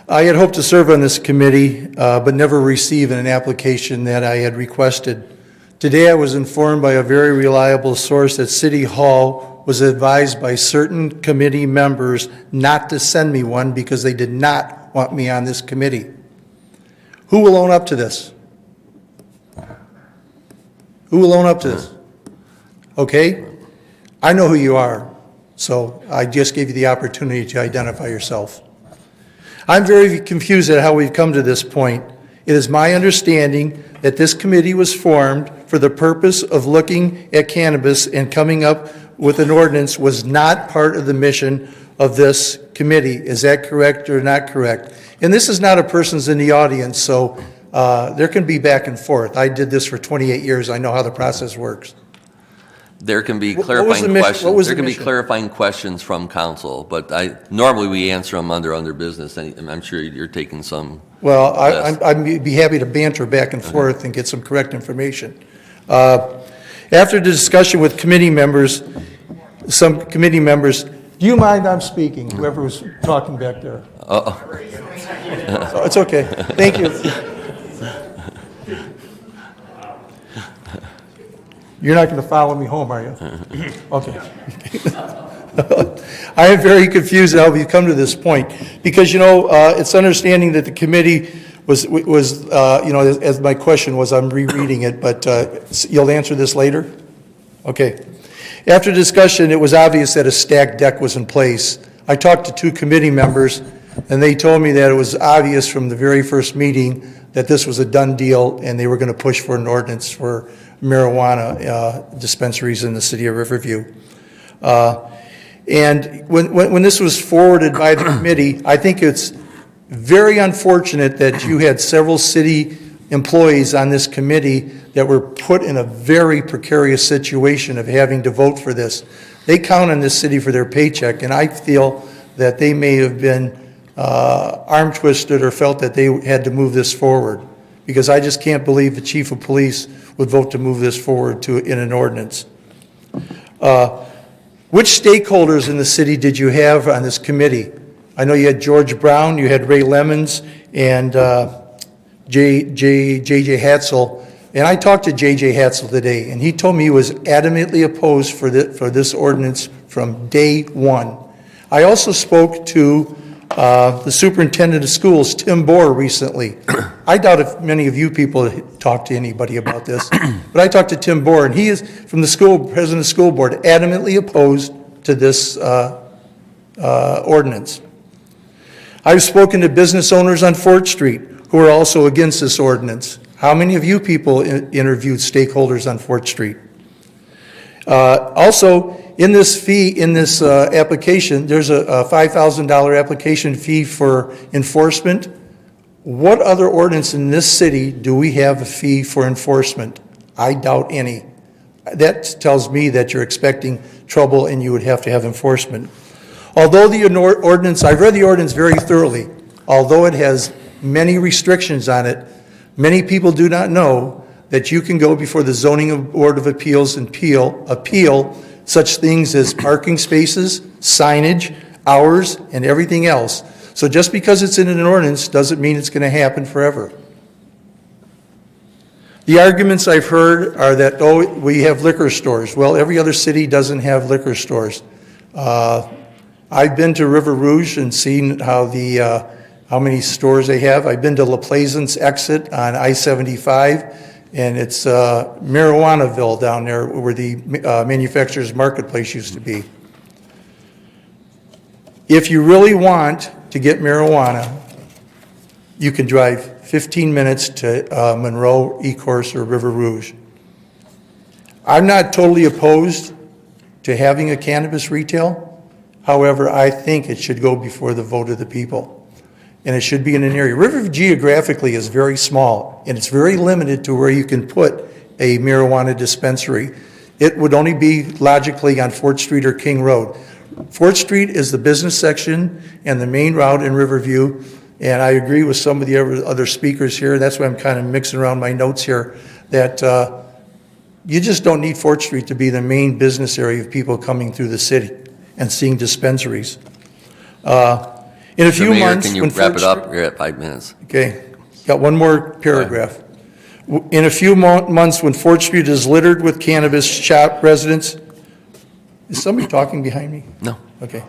Speaker 17: I had hoped to serve on this committee, but never received an application that I had requested. Today I was informed by a very reliable source that City Hall was advised by certain committee members not to send me one because they did not want me on this committee. Who will own up to this? Who will own up to this? Okay? I know who you are, so I just gave you the opportunity to identify yourself. I'm very confused at how we've come to this point. It is my understanding that this committee was formed for the purpose of looking at cannabis, and coming up with an ordinance was not part of the mission of this committee. Is that correct or not correct? And this is not a person's in the audience, so there can be back and forth. I did this for 28 years. I know how the process works.
Speaker 1: There can be
Speaker 17: What was
Speaker 1: clarifying
Speaker 17: the mission?
Speaker 1: questions.
Speaker 17: What was
Speaker 1: There
Speaker 17: the
Speaker 1: can be
Speaker 17: mission?
Speaker 1: clarifying questions from council, but normally we answer them under business, and I'm sure you're taking some.
Speaker 17: Well,
Speaker 1: Yes.
Speaker 17: I'd be happy to banter back and forth and get some correct information. After the discussion with committee members, some committee members, do you mind I'm speaking, whoever was talking back there?
Speaker 1: Uh-oh.
Speaker 17: Oh, it's okay. Thank you. You're not going to follow me home, are you? Okay. I am very confused how we've come to this point, because, it's understanding that the committee was, as my question was, I'm rereading it, but you'll answer this later? Okay. After discussion, it was obvious that a stacked deck was in place. I talked to 2 committee members, and they told me that it was obvious from the very first meeting that this was a done deal, and they were going to push for an ordinance for marijuana dispensaries in the city of Riverview. And when this was forwarded by the committee, I think it's very unfortunate that you had several city employees on this committee that were put in a very precarious situation of having to vote for this. They count on this city for their paycheck, and I feel that they may have been arm twisted or felt that they had to move this forward, because I just can't believe the chief of police would vote to move this forward in an ordinance. Which stakeholders in the city did you have on this committee? I know you had George Brown, you had Ray Lemons, and J.J. Hatzel. And I talked to J.J. Hatzel today, and he told me he was adamantly opposed for this ordinance from day one. I also spoke to the superintendent of schools, Tim Bohr, recently. I doubt if many of you people talked to anybody about this, but I talked to Tim Bohr, and he is, from the president of the school board, adamantly opposed to this ordinance. I've spoken to business owners on Fort Street who are also against this ordinance. How many of you people interviewed stakeholders on Fort Street? Also, in this application, there's a $5,000 application fee for enforcement. What other ordinance in this city do we have a fee for enforcement? I doubt any. That tells me that you're expecting trouble and you would have to have enforcement. Although the ordinance, I've read the ordinance very thoroughly, although it has many restrictions on it, many people do not know that you can go before the Zoning Board of Appeals and appeal such things as parking spaces, signage, hours, and everything else. So just because it's in an ordinance doesn't mean it's going to happen forever. The arguments I've heard are that, oh, we have liquor stores. Well, every other city doesn't have liquor stores. I've been to River Rouge and seen how many stores they have. I've been to La Plaisance exit on I-75, and it's Marijuanaville down there where the manufacturer's marketplace used to be. If you really want to get marijuana, you can drive 15 minutes to Monroe, Ecorse, or River Rouge. I'm not totally opposed to having a cannabis retail. However, I think it should go before the vote of the people. And it should be in an area. Riverview geographically is very small, and it's very limited to where you can put a marijuana dispensary. It would only be logically on Fort Street or King Road. Fort Street is the business section and the main route in Riverview, and I agree with some of the other speakers here. That's why I'm kind of mixing around my notes here, that you just don't need Fort Street to be the main business area of people coming through the city and seeing dispensaries. In a few months,
Speaker 1: can you wrap it up? You're at 5 minutes.
Speaker 17: Okay, got one more paragraph. In a few months, when Fort Street is littered with cannabis shop residents, is somebody talking behind me?
Speaker 1: No.
Speaker 17: Okay.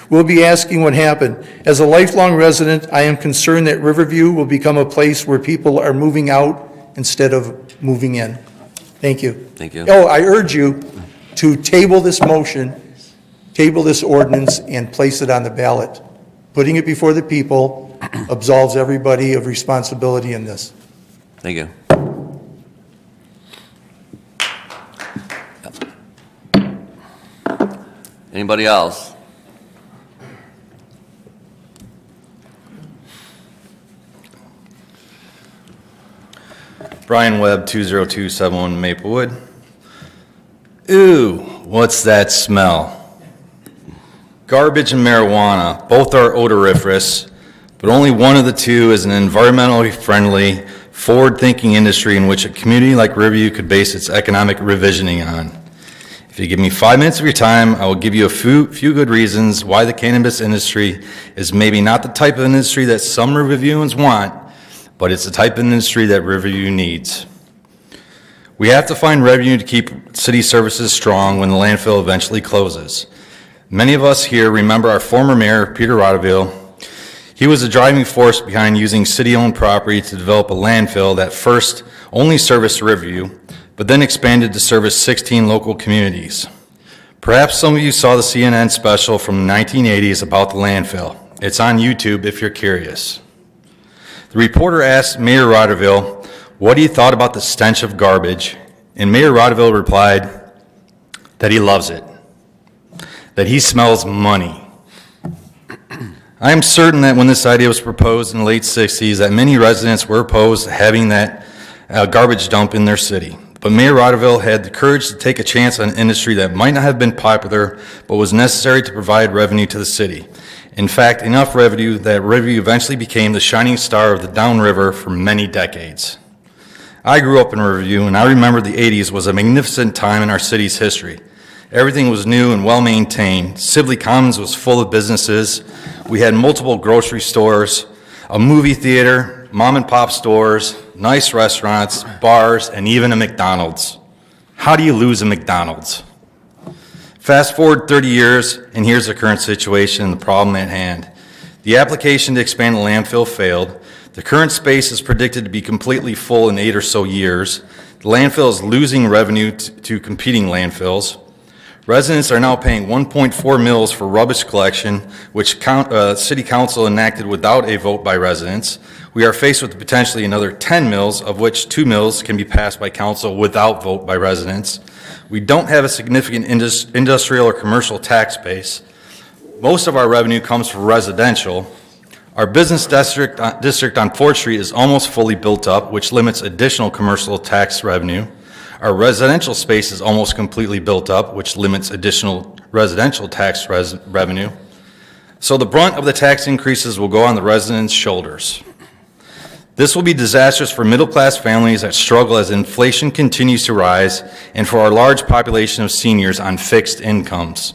Speaker 17: We'll be asking what happened. As a lifelong resident, I am concerned that Riverview will become a place where people are moving out instead of moving in. Thank you.
Speaker 1: Thank you.
Speaker 17: Oh, I urge you to table this motion, table this ordinance, and place it on the ballot. Putting it before the people absolves everybody of responsibility in this.
Speaker 1: Thank you. Anybody else?
Speaker 18: Brian Webb, 20271 Maplewood. Ooh, what's that smell? Garbage and marijuana, both are odoriferous, but only one of the two is an environmentally friendly, forward-thinking industry in which a community like Riverview could base its economic revisioning on. If you give me 5 minutes of your time, I will give you a few good reasons why the cannabis industry is maybe not the type of industry that some Riverviewans want, but it's the type of industry that Riverview needs. We have to find revenue to keep city services strong when the landfill eventually closes. Many of us here remember our former mayor, Peter Rotteville. He was the driving force behind using city-owned property to develop a landfill that first only serviced Riverview, but then expanded to service 16 local communities. Perhaps some of you saw the CNN special from the 1980s about the landfill. It's on YouTube if you're curious. The reporter asked Mayor Rotteville what he thought about the stench of garbage, and Mayor Rotteville replied that he loves it, that he smells money. I am certain that when this idea was proposed in the late 60s, that many residents were opposed to having that garbage dump in their city. But Mayor Rotteville had the courage to take a chance on an industry that might not have been popular, but was necessary to provide revenue to the city. In fact, enough revenue that Riverview eventually became the shining star of the downriver for many decades. I grew up in Riverview, and I remember the 80s was a magnificent time in our city's history. Everything was new and well-maintained. Sibley Commons was full of businesses. We had multiple grocery stores, a movie theater, mom-and-pop stores, nice restaurants, bars, and even a McDonald's. How do you lose a McDonald's? Fast forward 30 years, and here's the current situation and the problem at hand. The application to expand the landfill failed. The current space is predicted to be completely full in 8 or so years. The landfill is losing revenue to competing landfills. Residents are now paying 1.4 mills for rubbish collection, which City Council enacted without a vote by residents. We are faced with potentially another 10 mills, of which 2 mills can be passed by council without vote by residents. We don't have a significant industrial or commercial tax base. Most of our revenue comes from residential. Our business district on 4th Street is almost fully built up, which limits additional commercial tax revenue. Our residential space is almost completely built up, which limits additional residential tax revenue. So the brunt of the tax increases will go on the residents' shoulders. This will be disastrous for middle-class families that struggle as inflation continues to rise, and for our large population of seniors on fixed incomes.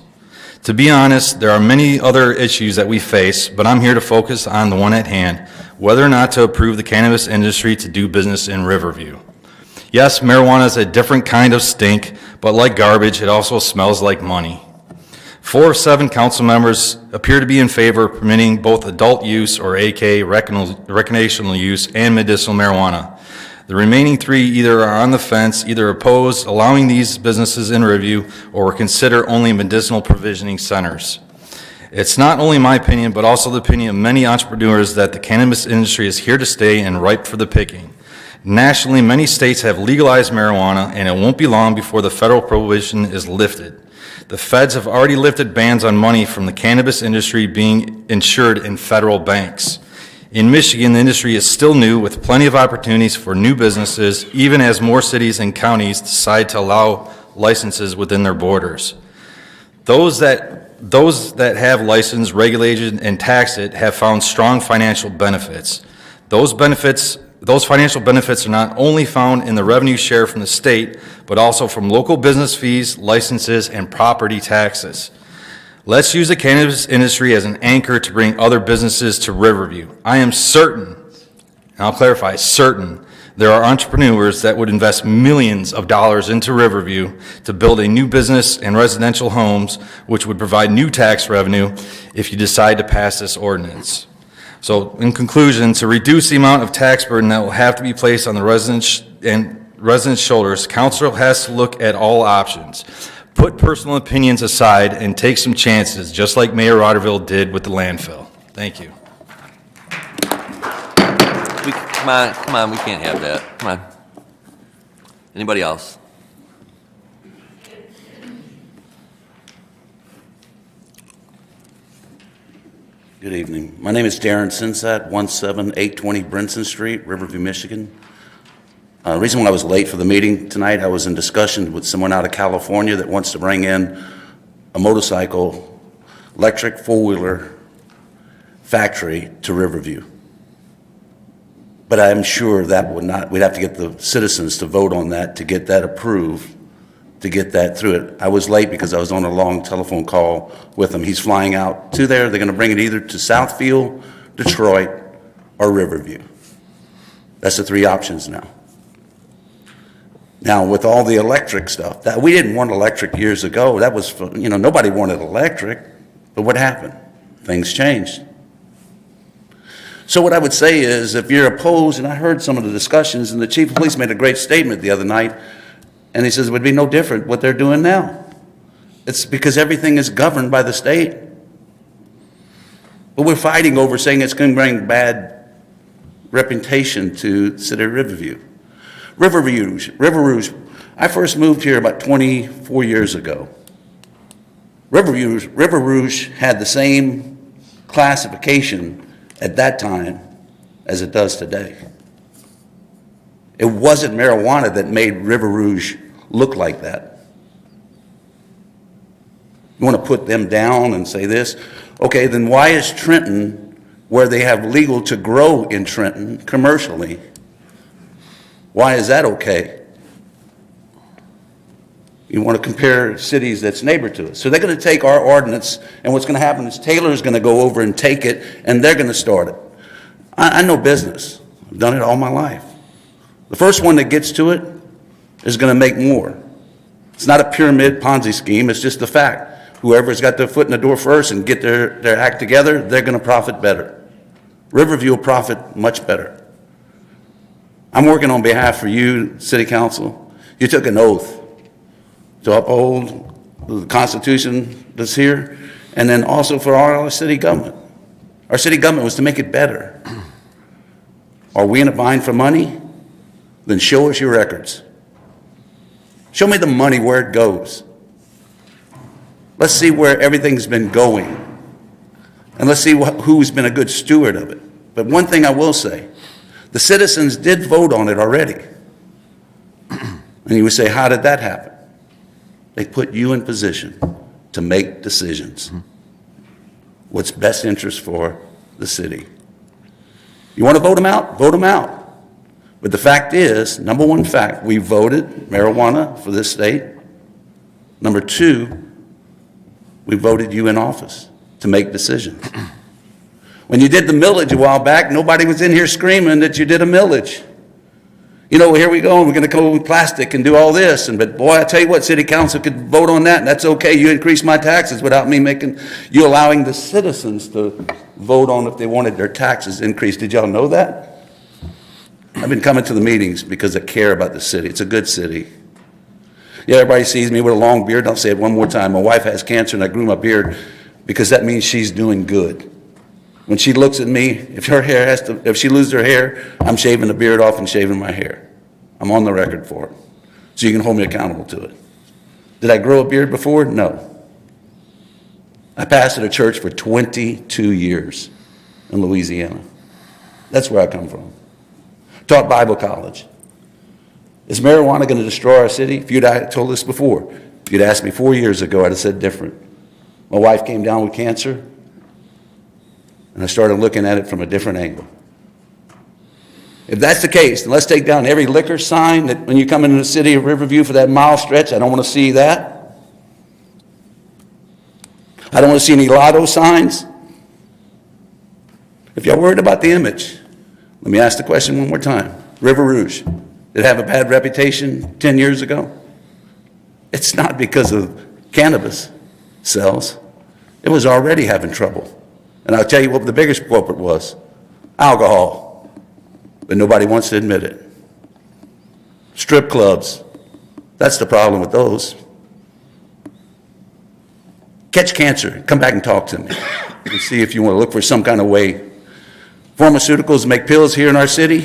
Speaker 18: To be honest, there are many other issues that we face, but I'm here to focus on the one at hand, whether or not to approve the cannabis industry to do business in Riverview. Yes, marijuana is a different kind of stink, but like garbage, it also smells like money. 4 of 7 council members appear to be in favor of permitting both adult use, or AK, recreational use, and medicinal marijuana. The remaining 3 either are on the fence, either oppose allowing these businesses in Riverview, or consider only medicinal provisioning centers. It's not only my opinion, but also the opinion of many entrepreneurs that the cannabis industry is here to stay and ripe for the picking. Nationally, many states have legalized marijuana, and it won't be long before the federal prohibition is lifted. The feds have already lifted bans on money from the cannabis industry being insured in federal banks. In Michigan, the industry is still new, with plenty of opportunities for new businesses, even as more cities and counties decide to allow licenses within their borders. Those that have licensed, regulated, and taxed it have found strong financial benefits. Those financial benefits are not only found in the revenue share from the state, but also from local business fees, licenses, and property taxes. Let's use the cannabis industry as an anchor to bring other businesses to Riverview. I am certain, and I'll clarify, certain, there are entrepreneurs that would invest millions of dollars into Riverview to build a new business and residential homes, which would provide new tax revenue if you decide to pass this ordinance. So in conclusion, to reduce the amount of tax burden that will have to be placed on the residents' shoulders, council has to look at all options. Put personal opinions aside and take some chances, just like Mayor Rotteville did with the landfill. Thank you.
Speaker 1: Come on, we can't have that. Come on. Anybody else?
Speaker 19: Good evening. My name is Darren Sinsat, 17820 Brinson Street, Riverview, Michigan. The reason why I was late for the meeting tonight, I was in discussion with someone out of California that wants to bring in a motorcycle, electric four-wheeler factory to Riverview. But I'm sure that would not, we'd have to get the citizens to vote on that to get that approved, to get that through it. I was late because I was on a long telephone call with him. He's flying out to there. They're going to bring it either to Southfield, Detroit, or Riverview. That's the 3 options now. Now, with all the electric stuff, that we didn't want electric years ago. That was, nobody wanted electric. But what happened? Things changed. So what I would say is, if you're opposed, and I heard some of the discussions, and the chief of police made a great statement the other night, and he says it would be no different what they're doing now. It's because everything is governed by the state. But we're fighting over saying it's going to bring bad reputation to the city of Riverview. River Rouge. I first moved here about 24 years ago. River Rouge had the same classification at that time as it does today. It wasn't marijuana that made River Rouge look like that. You want to put them down and say this? Okay, then why is Trenton, where they have legal to grow in Trenton commercially, why is that okay? You want to compare cities that's neighbor to us. So they're going to take our ordinance, and what's going to happen is Taylor's going to go over and take it, and they're going to start it. I know business. I've done it all my life. The first one that gets to it is going to make more. It's not a pyramid Ponzi scheme. It's just the fact. Whoever's got their foot in the door first and get their act together, they're going to profit better. Riverview will profit much better. I'm working on behalf for you, City Council. You took an oath to uphold the Constitution that's here, and then also for our city government. Our city government was to make it better. Are we in a bind for money? Then show us your records. Show me the money, where it goes. Let's see where everything's been going. And let's see who's been a good steward of it. But one thing I will say, the citizens did vote on it already. And you would say, how did that happen? They put you in position to make decisions. What's best interest for the city. You want to vote them out? Vote them out. But the fact is, number one fact, we voted marijuana for this state. Number two, we voted you in office to make decisions. When you did the millage a while back, nobody was in here screaming that you did a millage. You know, here we go, and we're going to go with plastic and do all this. But boy, I tell you what, City Council could vote on that, and that's okay. You increase my taxes without me you allowing the citizens to vote on if they wanted their taxes increased. Did y'all know that? I've been coming to the meetings because I care about the city. It's a good city. Yeah, everybody sees me with a long beard. I'll say it one more time. My wife has cancer, and I grew my beard because that means she's doing good. When she looks at me, if she loses her hair, I'm shaving the beard off and shaving my hair. I'm on the record for it. So you can hold me accountable to it. Did I grow a beard before? No. I pastored a church for 22 years in Louisiana. That's where I come from. Taught Bible college. Is marijuana going to destroy our city? If you'd told us before, if you'd asked me 4 years ago, I'd have said different. My wife came down with cancer, and I started looking at it from a different angle. If that's the case, then let's take down every liquor sign that when you come into the city of Riverview for that mile stretch. I don't want to see that. I don't want to see any lotto signs. If y'all worried about the image, let me ask the question one more time. River Rouge, did it have a bad reputation 10 years ago? It's not because of cannabis sales. It was already having trouble. And I'll tell you what the biggest culprit was. Alcohol. But nobody wants to admit it. Strip clubs. That's the problem with those. Catch cancer. Come back and talk to me. And see if you want to look for some kind of way. Pharmaceuticals make pills here in our city.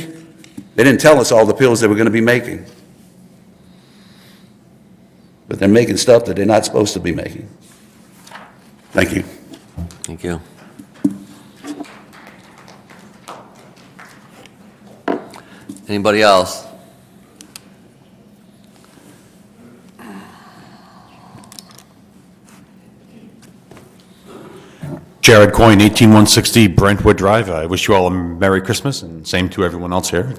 Speaker 19: They didn't tell us all the pills they were going to be making. But they're making stuff that they're not supposed to be making. Thank you.
Speaker 1: Thank you. Anybody else?
Speaker 20: Jared Coyne, 18160 Brentwood Drive. I wish you all a Merry Christmas, and same to everyone else here.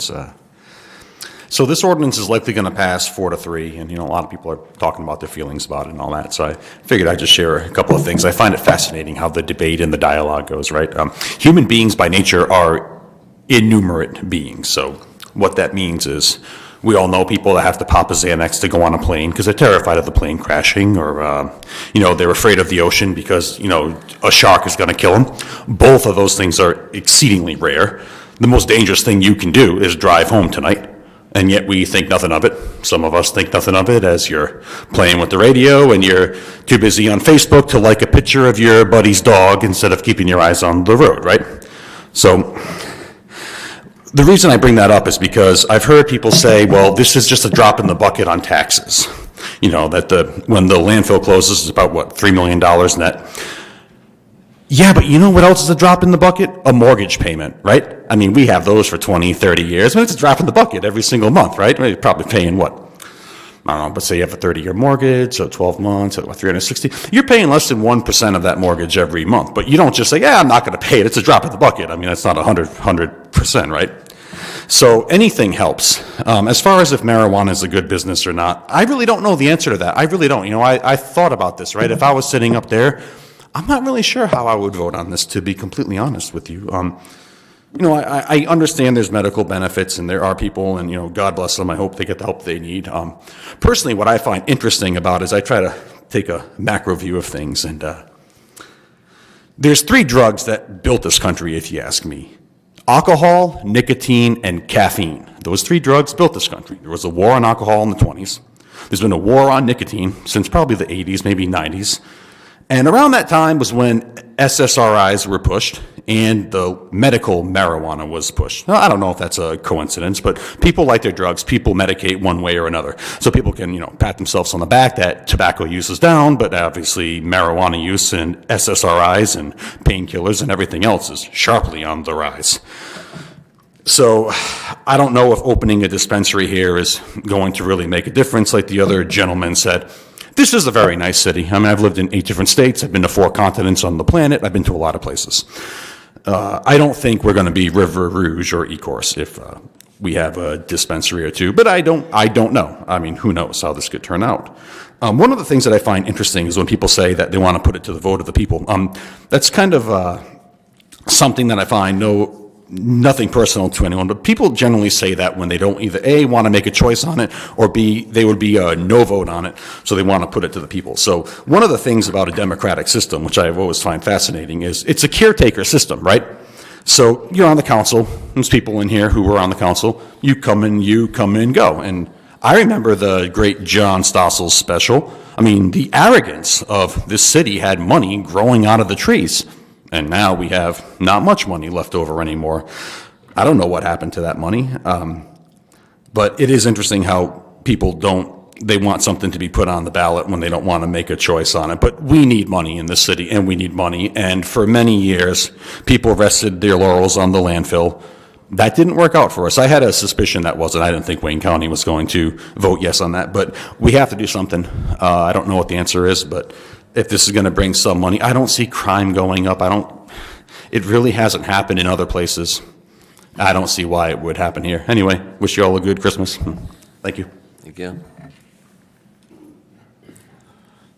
Speaker 20: So this ordinance is likely going to pass 4-3, and a lot of people are talking about their feelings about it and all that. So I figured I'd just share a couple of things. I find it fascinating how the debate and the dialogue goes. Right? Human beings by nature are innumerate beings. So what that means is We all know people that have to pop a Xanax to go on a plane because they're terrified of the plane crashing, or, they're afraid of the ocean because, a shark is going to kill them. Both of those things are exceedingly rare. The most dangerous thing you can do is drive home tonight, and yet we think nothing of it. Some of us think nothing of it as you're playing with the radio and you're too busy on Facebook to like a picture of your buddy's dog instead of keeping your eyes on the road, right? So the reason I bring that up is because I've heard people say, well, this is just a drop in the bucket on taxes. That when the landfill closes, it's about, $3 million net. Yeah, but you know what else is a drop in the bucket? A mortgage payment, right? I mean, we have those for 20, 30 years, but it's a drop in the bucket every single month, right? You're probably paying what? I don't know, but say you have a 30-year mortgage, so 12 months, so $360. You're paying less than 1% of that mortgage every month, but you don't just say, I'm not going to pay it. It's a drop in the bucket. I mean, that's not 100%, right? So anything helps. As far as if marijuana is a good business or not, I really don't know the answer to that. I really don't. I thought about this, right? If I was sitting up there, I'm not really sure how I would vote on this, to be completely honest with you. I understand there's medical benefits, and there are people, and, God bless them, I hope they get the help they need. Personally, what I find interesting about is I try to take a macro view of things, and there's 3 drugs that built this country, if you ask me. Alcohol, nicotine, and caffeine. Those 3 drugs built this country. There was a war on alcohol in the 20s. There's been a war on nicotine since probably the 80s, maybe 90s. And around that time was when SSRIs were pushed and the medical marijuana was pushed. Now, I don't know if that's a coincidence, but people like their drugs. People medicate one way or another. So people can, pat themselves on the back that tobacco use is down, but obviously marijuana use and SSRIs and painkillers and everything else is sharply on the rise. So I don't know if opening a dispensary here is going to really make a difference, like the other gentleman said. This is a very nice city. I mean, I've lived in 8 different states. I've been to 4 continents on the planet. I've been to a lot of places. I don't think we're going to be River Rouge or Ecorse if we have a dispensary or 2, but I don't know. I mean, who knows how this could turn out. One of the things that I find interesting is when people say that they want to put it to the vote of the people. That's kind of something that I find nothing personal to anyone, but people generally say that when they don't either A, want to make a choice on it, or B, they would be a no vote on it, so they want to put it to the people. So one of the things about a democratic system, which I've always find fascinating, is it's a caretaker system, right? So you're on the council, there's people in here who were on the council, you come in, go. And I remember the great John Stossel's special. I mean, the arrogance of this city had money growing out of the trees. And now we have not much money left over anymore. I don't know what happened to that money. But it is interesting how people they want something to be put on the ballot when they don't want to make a choice on it. But we need money in this city, and we need money. And for many years, people rested their laurels on the landfill. That didn't work out for us. I had a suspicion that wasn't. I didn't think Wayne County was going to vote yes on that. But we have to do something. I don't know what the answer is, but if this is going to bring some money, I don't see crime going up. It really hasn't happened in other places. I don't see why it would happen here. Anyway, wish you all a good Christmas. Thank you.
Speaker 1: Thank you.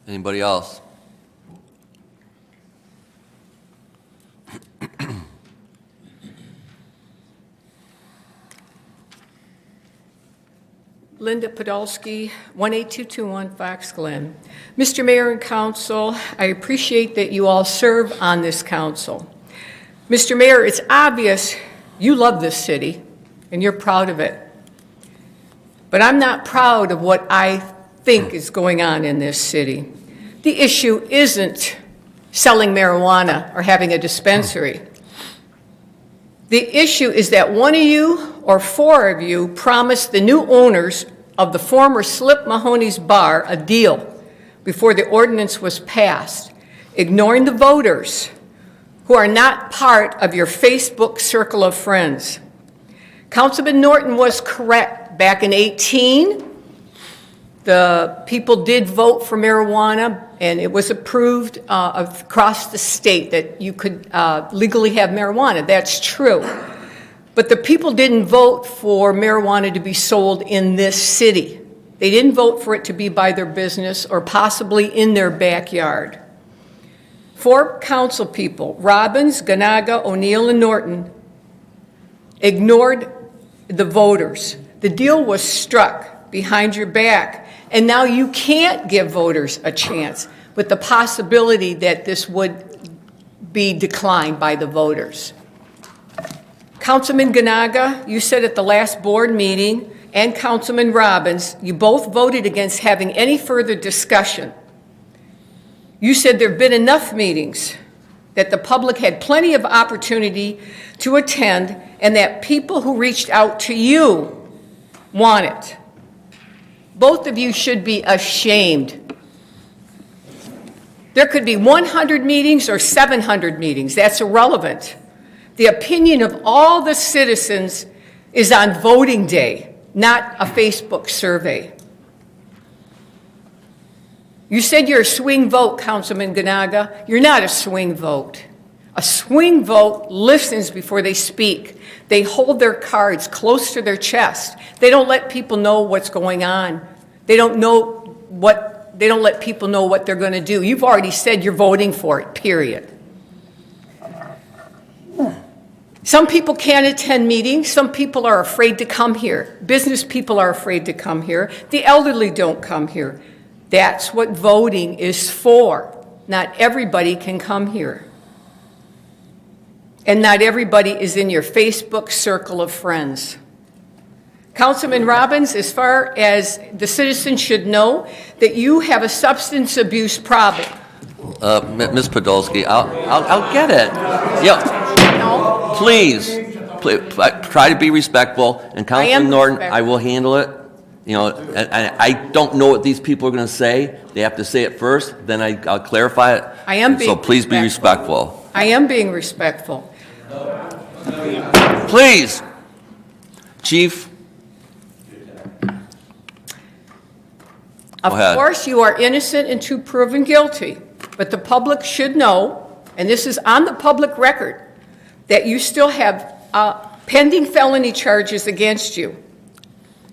Speaker 1: Anybody else?
Speaker 21: Linda Podolsky, 18221 Fox Glen. Mr. Mayor and Council, I appreciate that you all serve on this council. Mr. Mayor, it's obvious you love this city and you're proud of it. But I'm not proud of what I think is going on in this city. The issue isn't selling marijuana or having a dispensary. The issue is that one of you or 4 of you promised the new owners of the former Slip Mahoney's Bar a deal before the ordinance was passed, ignoring the voters who are not part of your Facebook circle of friends. Councilman Norton was correct. Back in 2018, the people did vote for marijuana, and it was approved across the state that you could legally have marijuana. That's true. But the people didn't vote for marijuana to be sold in this city. They didn't vote for it to be by their business or possibly in their backyard. 4 council people, Robbins, Ganaga, O'Neill, and Norton, ignored the voters. The deal was struck behind your back, and now you can't give voters a chance with the possibility that this would be declined by the voters. Councilman Ganaga, you said at the last board meeting, and Councilman Robbins, you both voted against having any further discussion. You said there have been enough meetings, that the public had plenty of opportunity to attend, and that people who reached out to you want it. Both of you should be ashamed. There could be 100 meetings or 700 meetings. That's irrelevant. The opinion of all the citizens is on voting day, not a Facebook survey. You said you're a swing vote, Councilman Ganaga. You're not a swing vote. A swing vote listens before they speak. They hold their cards close to their chest. They don't let people know what's going on. They don't let people know what they're going to do. You've already said you're voting for it, period. Some people can't attend meetings. Some people are afraid to come here. Business people are afraid to come here. The elderly don't come here. That's what voting is for. Not everybody can come here. And not everybody is in your Facebook circle of friends. Councilman Robbins, as far as the citizens should know, that you have a substance abuse problem.
Speaker 1: Ms. Podolsky, I'll get it. Yeah, please, try to be respectful. And Councilman Norton, I will handle it. You know, and I don't know what these people are going to say. They have to say it first, then I'll clarify it.
Speaker 21: I am being
Speaker 1: So please be respectful.
Speaker 21: I am being respectful.
Speaker 1: Please, Chief.
Speaker 21: Of course, you are innocent until proven guilty, but the public should know, and this is on the public record, that you still have pending felony charges against you.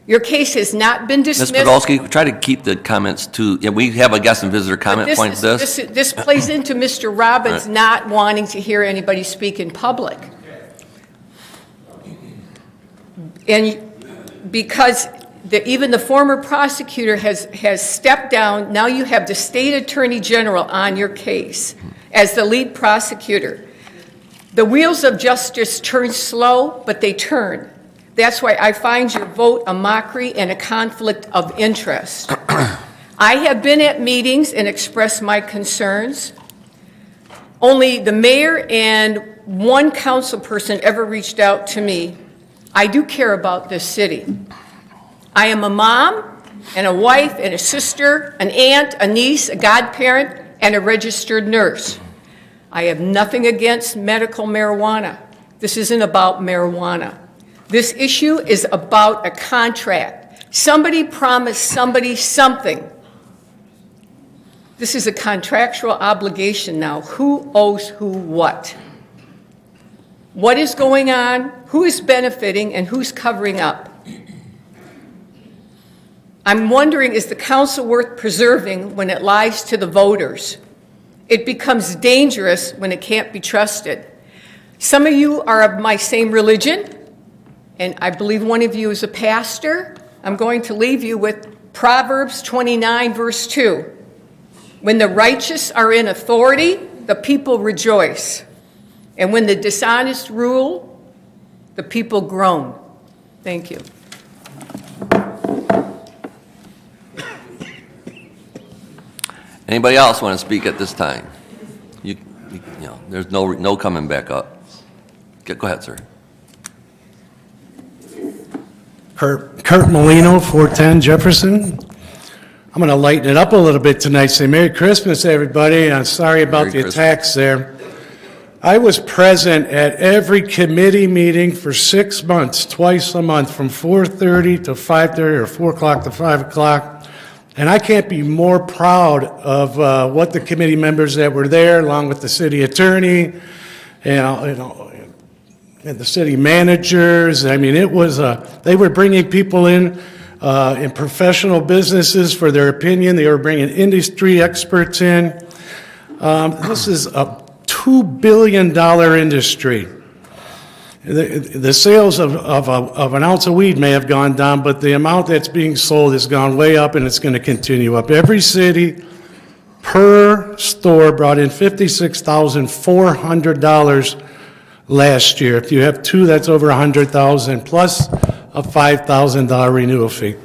Speaker 21: Your case has not been dismissed.
Speaker 1: Ms. Podolsky, try to keep the comments to, we have a guest and visitor comment point to this.
Speaker 21: This plays into Mr. Robbins not wanting to hear anybody speak in public. And because even the former prosecutor has stepped down, now you have the state attorney general on your case as the lead prosecutor. The wheels of justice turn slow, but they turn. That's why I find your vote a mockery and a conflict of interest. I have been at meetings and expressed my concerns. Only the mayor and one council person ever reached out to me. I do care about this city. I am a mom and a wife and a sister, an aunt, a niece, a godparent, and a registered nurse. I have nothing against medical marijuana. This isn't about marijuana. This issue is about a contract. Somebody promised somebody something. This is a contractual obligation now. Who owes who what? What is going on? Who is benefiting and who's covering up? I'm wondering, is the council worth preserving when it lies to the voters? It becomes dangerous when it can't be trusted. Some of you are of my same religion, and I believe one of you is a pastor. I'm going to leave you with Proverbs 29, verse 2. When the righteous are in authority, the people rejoice. And when the dishonest rule, the people groan. Thank you.
Speaker 1: Anybody else want to speak at this time? There's no coming back up. Go ahead, sir.
Speaker 6: Kurt Molino, 410 Jefferson. I'm going to lighten it up a little bit tonight. Say Merry Christmas, everybody. I'm sorry about the attacks there. I was present at every committee meeting for 6 months, twice a month, from 4:30 to 5:30 or 4 o'clock to 5 o'clock. And I can't be more proud of what the committee members that were there, along with the city attorney, and the city managers. I mean, it was they were bringing people in professional businesses for their opinion. They were bringing industry experts in. This is a $2 billion industry. The sales of an ounce of weed may have gone down, but the amount that's being sold has gone way up, and it's going to continue up. Every city per store brought in $56,400 last year. If you have two, that's over $100,000, plus a $5,000 renewal fee.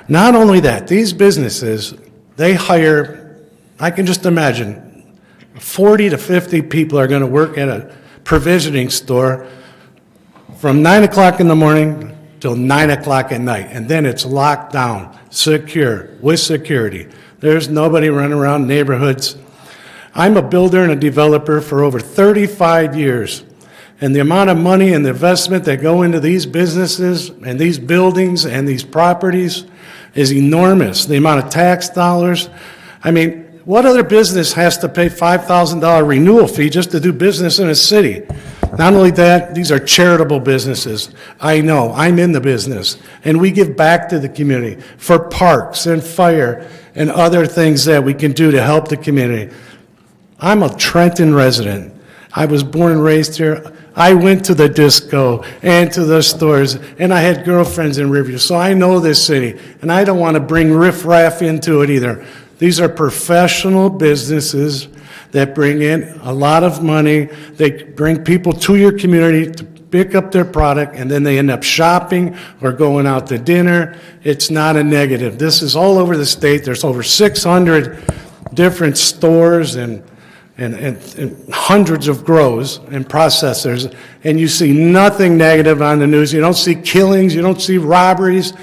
Speaker 6: Not only that, these businesses, they hire, I can just imagine, 40 to 50 people are going to work at a provisioning store from 9 o'clock in the morning till 9 o'clock at night, and then it's locked down, secure, with security. There's nobody running around neighborhoods. I'm a builder and a developer for over 35 years, and the amount of money and the investment that go into these businesses and these buildings and these properties is enormous. The amount of tax dollars. I mean, what other business has to pay $5,000 renewal fee just to do business in a city? Not only that, these are charitable businesses. I know, I'm in the business, and we give back to the community for parks and fire and other things that we can do to help the community. I'm a Trenton resident. I was born and raised here. I went to the disco and to the stores, and I had girlfriends in Riverview, so I know this city, and I don't want to bring riffraff into it either. These are professional businesses that bring in a lot of money. They bring people to your community to pick up their product, and then they end up shopping or going out to dinner. It's not a negative. This is all over the state. There's over 600 different stores and hundreds of grows and processors, and you see nothing negative on the news. You don't see killings, you don't see robberies.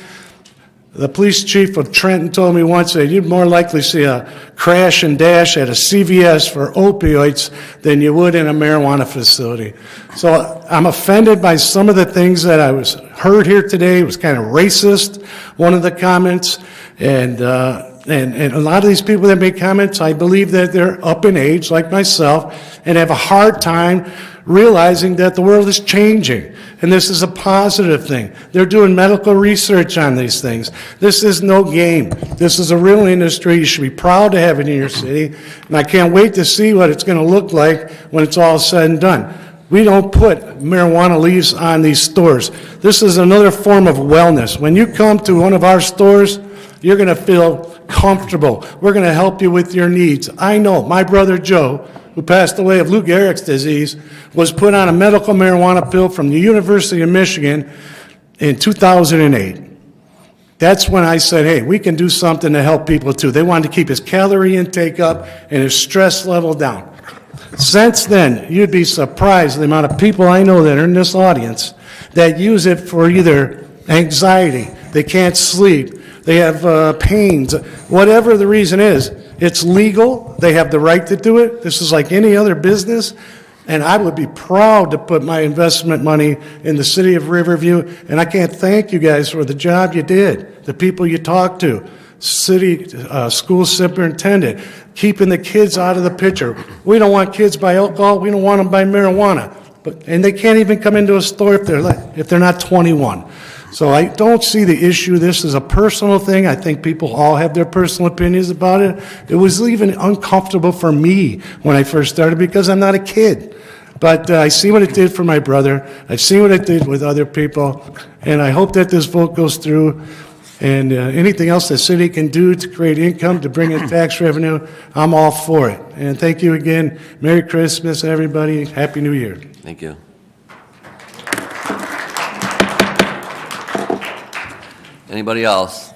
Speaker 6: The police chief of Trenton told me once that you'd more likely see a crash and dash at a CVS for opioids than you would in a marijuana facility. So I'm offended by some of the things that I was heard here today. It was kind of racist, one of the comments, and a lot of these people that make comments, I believe that they're up in age, like myself, and have a hard time realizing that the world is changing, and this is a positive thing. They're doing medical research on these things. This is no game. This is a real industry. You should be proud to have it in your city, and I can't wait to see what it's going to look like when it's all said and done. We don't put marijuana leaves on these stores. This is another form of wellness. When you come to one of our stores, you're going to feel comfortable. We're going to help you with your needs. I know my brother Joe, who passed away of Lou Gehrig's disease, was put on a medical marijuana pill from the University of Michigan in 2008. That's when I said, hey, we can do something to help people too. They wanted to keep his calorie intake up and his stress level down. Since then, you'd be surprised the amount of people I know that are in this audience that use it for either anxiety, they can't sleep, they have pains, whatever the reason is. It's legal. They have the right to do it. This is like any other business. And I would be proud to put my investment money in the city of Riverview. And I can't thank you guys for the job you did, the people you talked to, city school superintendent, keeping the kids out of the picture. We don't want kids by alcohol. We don't want them by marijuana. And they can't even come into a store if they're not 21. So I don't see the issue. This is a personal thing. I think people all have their personal opinions about it. It was even uncomfortable for me when I first started because I'm not a kid. But I see what it did for my brother. I've seen what it did with other people. And I hope that this vote goes through. And anything else the city can do to create income, to bring in tax revenue, I'm all for it. And thank you again. Merry Christmas, everybody. Happy New Year.
Speaker 1: Thank you. Anybody else?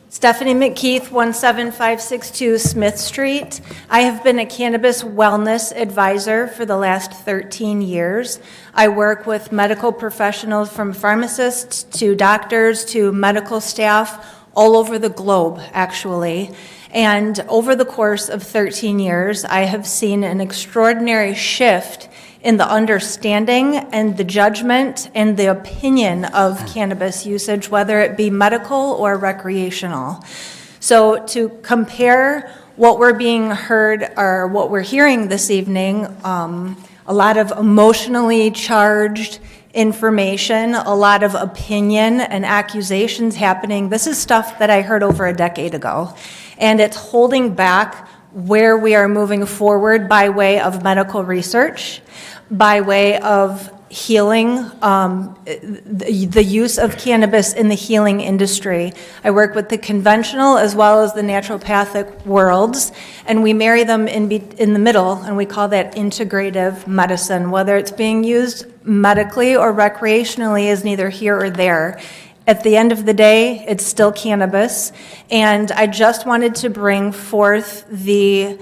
Speaker 5: Stephanie McKeith, 17562 Smith Street. I have been a cannabis wellness advisor for the last 13 years. I work with medical professionals from pharmacists to doctors to medical staff all over the globe, actually. And over the course of 13 years, I have seen an extraordinary shift in the understanding and the judgment and the opinion of cannabis usage, whether it be medical or recreational. So to compare what we're being heard or what we're hearing this evening, a lot of emotionally charged information, a lot of opinion and accusations happening. This is stuff that I heard over a decade ago, and it's holding back where we are moving forward by way of medical research, by way of healing, the use of cannabis in the healing industry. I work with the conventional as well as the naturopathic worlds, and we marry them in the middle, and we call that integrative medicine. Whether it's being used medically or recreationally is neither here or there. At the end of the day, it's still cannabis, and I just wanted to bring forth the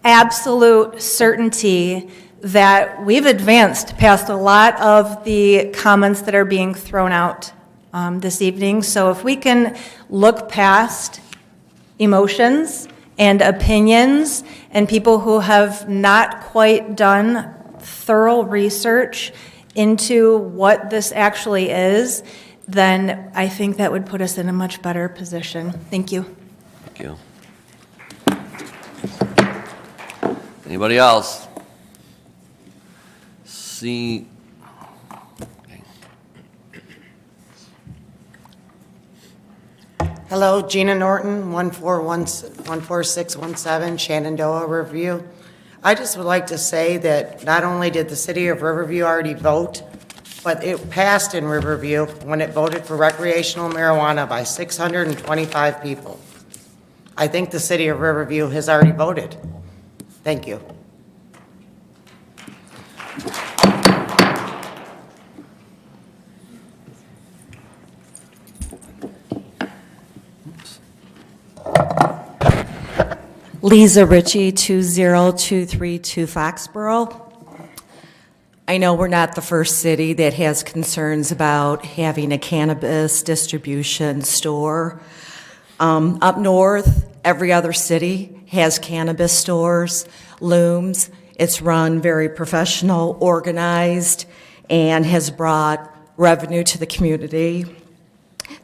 Speaker 5: absolute certainty that we've advanced past a lot of the comments that are being thrown out this evening. So if we can look past emotions and opinions and people who have not quite done thorough research into what this actually is, then I think that would put us in a much better position. Thank you.
Speaker 1: Thank you. Anybody else? See.
Speaker 3: Hello, Gina Norton, 14617 Shenandoah, Riverview. I just would like to say that not only did the city of Riverview already vote, but it passed in Riverview when it voted for recreational marijuana by 625 people. I think the city of Riverview has already voted. Thank you.
Speaker 22: Lisa Ritchie, 20232 Foxborough. I know we're not the first city that has concerns about having a cannabis distribution store. Up north, every other city has cannabis stores, looms. It's run very professional, organized, and has brought revenue to the community.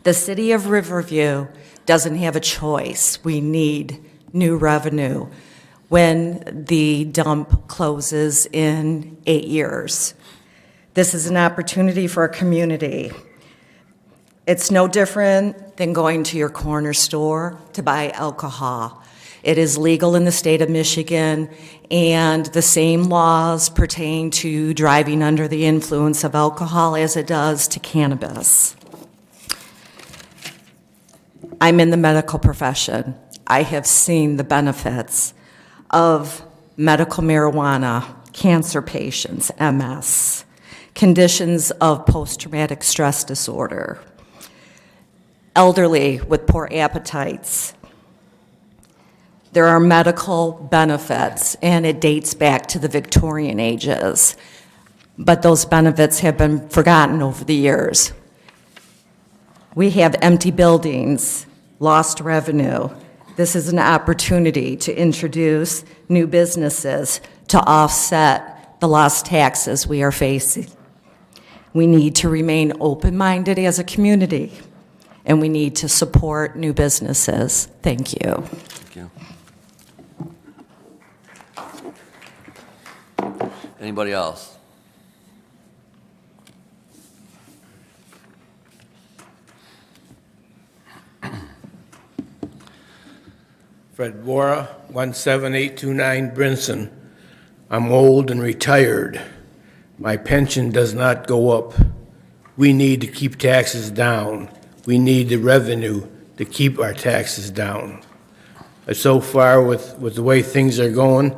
Speaker 22: The city of Riverview doesn't have a choice. We need new revenue when the dump closes in 8 years. This is an opportunity for our community. It's no different than going to your corner store to buy alcohol. It is legal in the state of Michigan, and the same laws pertain to driving under the influence of alcohol as it does to cannabis. I'm in the medical profession. I have seen the benefits of medical marijuana, cancer patients, MS, conditions of post-traumatic stress disorder, elderly with poor appetites. There are medical benefits, and it dates back to the Victorian ages, but those benefits have been forgotten over the years. We have empty buildings, lost revenue. This is an opportunity to introduce new businesses to offset the lost taxes we are facing. We need to remain open-minded as a community, and we need to support new businesses. Thank you.
Speaker 1: Thank you. Anybody else?
Speaker 23: Fred Bora, 17829 Brinson. I'm old and retired. My pension does not go up. We need to keep taxes down. We need the revenue to keep our taxes down. But so far, with the way things are going,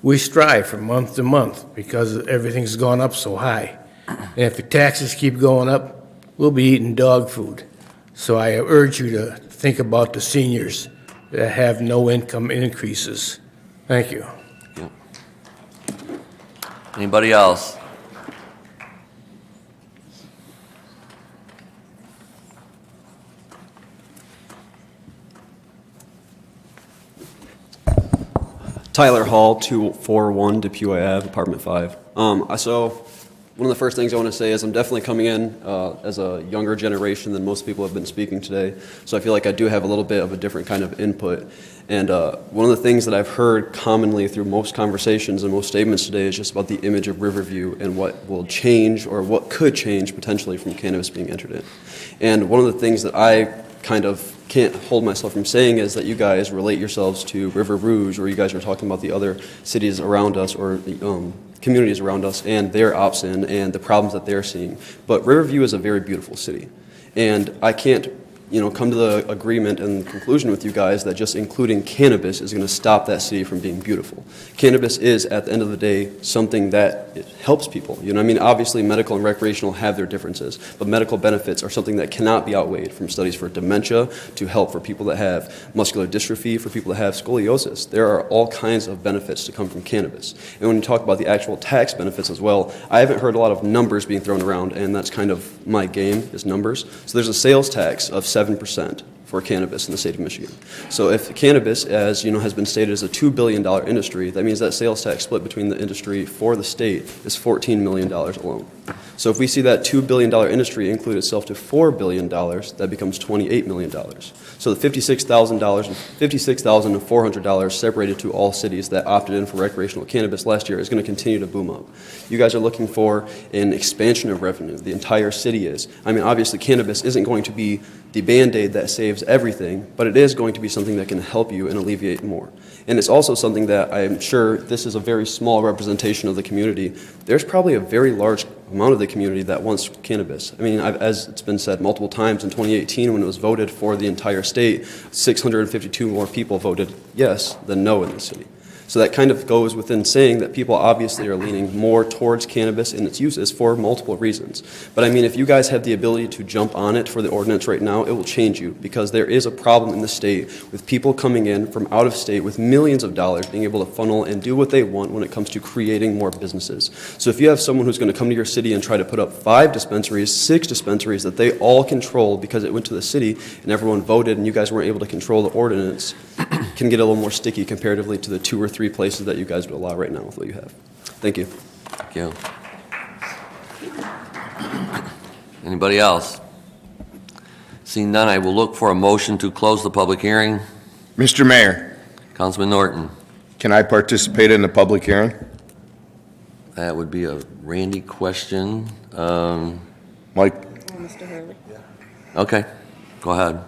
Speaker 23: we strive from month to month because everything's gone up so high. And if the taxes keep going up, we'll be eating dog food. So I urge you to think about the seniors that have no income increases. Thank you.
Speaker 1: Thank you. Anybody else?
Speaker 24: Tyler Hall, 241 Depew Ave, Apartment 5. So one of the first things I want to say is I'm definitely coming in as a younger generation than most people have been speaking today. So I feel like I do have a little bit of a different kind of input. And one of the things that I've heard commonly through most conversations and most statements today is just about the image of Riverview and what will change or what could change potentially from cannabis being entered in. And one of the things that I kind of can't hold myself from saying is that you guys relate yourselves to River Rouge, or you guys are talking about the other cities around us or the communities around us and their opt-in and the problems that they're seeing. But Riverview is a very beautiful city. And I can't come to the agreement and conclusion with you guys that just including cannabis is going to stop that city from being beautiful. Cannabis is, at the end of the day, something that it helps people. Obviously medical and recreational have their differences, but medical benefits are something that cannot be outweighed, from studies for dementia to help for people that have muscular dystrophy, for people that have scoliosis. There are all kinds of benefits to come from cannabis. And when you talk about the actual tax benefits as well, I haven't heard a lot of numbers being thrown around, and that's kind of my game, is numbers. So there's a sales tax of 7% for cannabis in the state of Michigan. So if cannabis, as has been stated, is a $2 billion industry, that means that sales tax split between the industry for the state is $14 million alone. So if we see that $2 billion industry include itself to $4 billion, that becomes $28 million. So the $56,400 separated to all cities that opted in for recreational cannabis last year is going to continue to boom up. You guys are looking for an expansion of revenue. The entire city is. Obviously cannabis isn't going to be the Band-Aid that saves everything, but it is going to be something that can help you and alleviate more. And it's also something that I'm sure this is a very small representation of the community. There's probably a very large amount of the community that wants cannabis. As it's been said multiple times, in 2018 when it was voted for the entire state, 652 more people voted yes than no in the city. So that kind of goes within saying that people obviously are leaning more towards cannabis and its uses for multiple reasons. But if you guys have the ability to jump on it for the ordinance right now, it will change you, because there is a problem in the state with people coming in from out of state with millions of dollars being able to funnel and do what they want when it comes to creating more businesses. So if you have someone who's going to come to your city and try to put up 5 dispensaries, 6 dispensaries that they all control because it went to the city and everyone voted and you guys weren't able to control the ordinance, can get a little more sticky comparatively to the 2 or 3 places that you guys would allow right now with what you have. Thank you.
Speaker 1: Thank you. Anybody else? Seeing none, I will look for a motion to close the public hearing.
Speaker 2: Mr. Mayor,
Speaker 1: Councilman Norton.
Speaker 2: can I participate in the public hearing?
Speaker 1: That would be a Randy question.
Speaker 2: Mike?
Speaker 1: Okay, go ahead.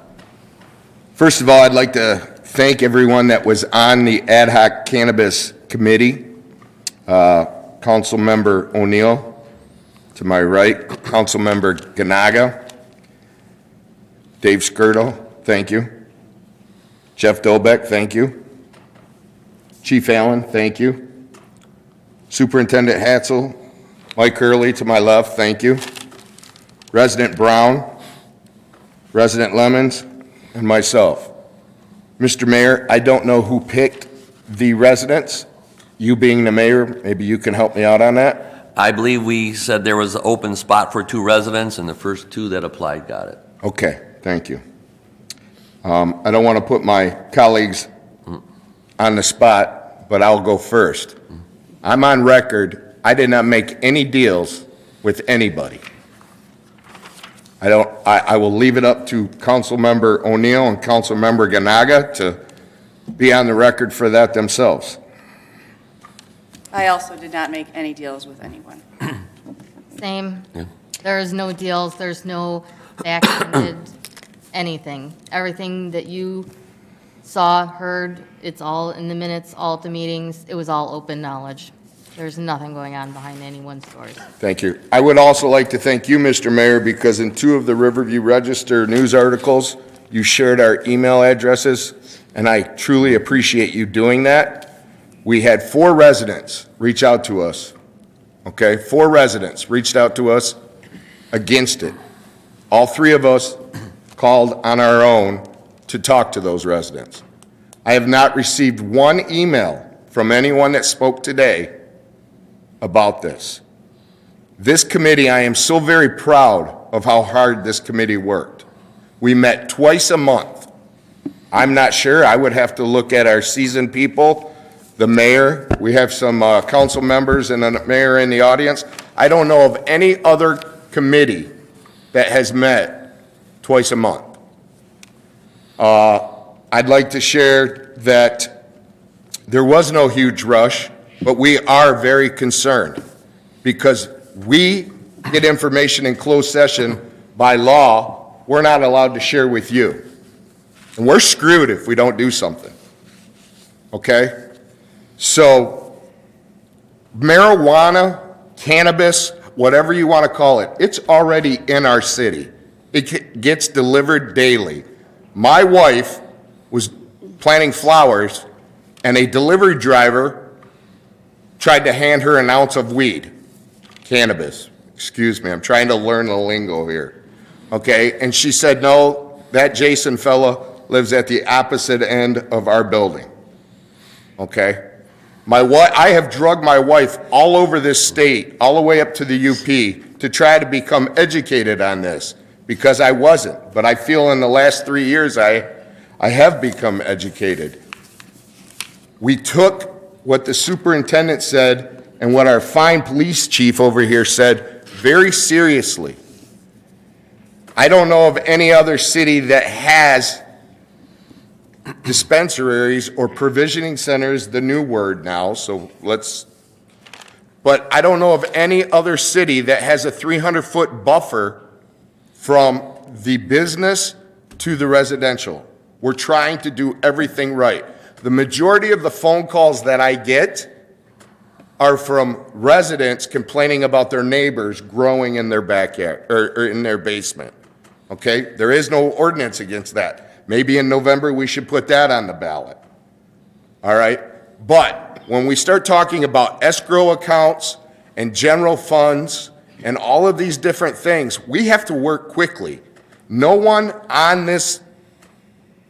Speaker 2: First of all, I'd like to thank everyone that was on the ad hoc cannabis committee. Councilmember O'Neill, to my right, Councilmember Ganaga, Dave Skirtle, thank you. Jeff Dolbeck, thank you. Chief Allen, thank you. Superintendent Hatzel, Mike Hurley to my left, thank you. Resident Brown, Resident Lemons, and myself. Mr. Mayor, I don't know who picked the residents. You being the mayor, maybe you can help me out on that?
Speaker 1: I believe we said there was an open spot for 2 residents, and the first 2 that applied got it.
Speaker 2: Okay, thank you. I don't want to put my colleagues on the spot, but I'll go first. I'm on record, I did not make any deals with anybody. I will leave it up to Councilmember O'Neill and Councilmember Ganaga to be on the record for that themselves.
Speaker 4: I also did not make any deals with anyone.
Speaker 7: Same.
Speaker 1: Yeah.
Speaker 7: There is no deals, there's no backhanded anything. Everything that you saw, heard, it's all in the minutes, all at the meetings. It was all open knowledge. There's nothing going on behind anyone's doors.
Speaker 2: Thank you. I would also like to thank you, Mr. Mayor, because in 2 of the Riverview Register news articles, you shared our email addresses, and I truly appreciate you doing that. We had 4 residents reach out to us, okay? 4 residents reached out to us against it. All 3 of us called on our own to talk to those residents. I have not received 1 email from anyone that spoke today about this. This committee, I am so very proud of how hard this committee worked. We met twice a month. I'm not sure, I would have to look at our seasoned people, the mayor, we have some council members and a mayor in the audience. I don't know of any other committee that has met twice a month. I'd like to share that there was no huge rush, but we are very concerned because we get information in closed session by law we're not allowed to share with you. And we're screwed if we don't do something. Okay? So, marijuana, cannabis, whatever you want to call it, it's already in our city. It gets delivered daily. My wife was planting flowers, and a delivery driver tried to hand her an ounce of weed, cannabis. Excuse me, I'm trying to learn the lingo here. Okay, and she said, no, that Jason fella lives at the opposite end of our building. Okay? I have drugged my wife all over this state, all the way up to the UP, to try to become educated on this, because I wasn't. But I feel in the last 3 years I have become educated. We took what the superintendent said and what our fine police chief over here said very seriously. I don't know of any other city that has dispensaries or provisioning centers, the new word now, but I don't know of any other city that has a 300-foot buffer from the business to the residential. We're trying to do everything right. The majority of the phone calls that I get are from residents complaining about their neighbors growing in their backyard or in their basement. Okay? There is no ordinance against that. Maybe in November we should put that on the ballot. All right? But when we start talking about escrow accounts and general funds and all of these different things, we have to work quickly. No one on this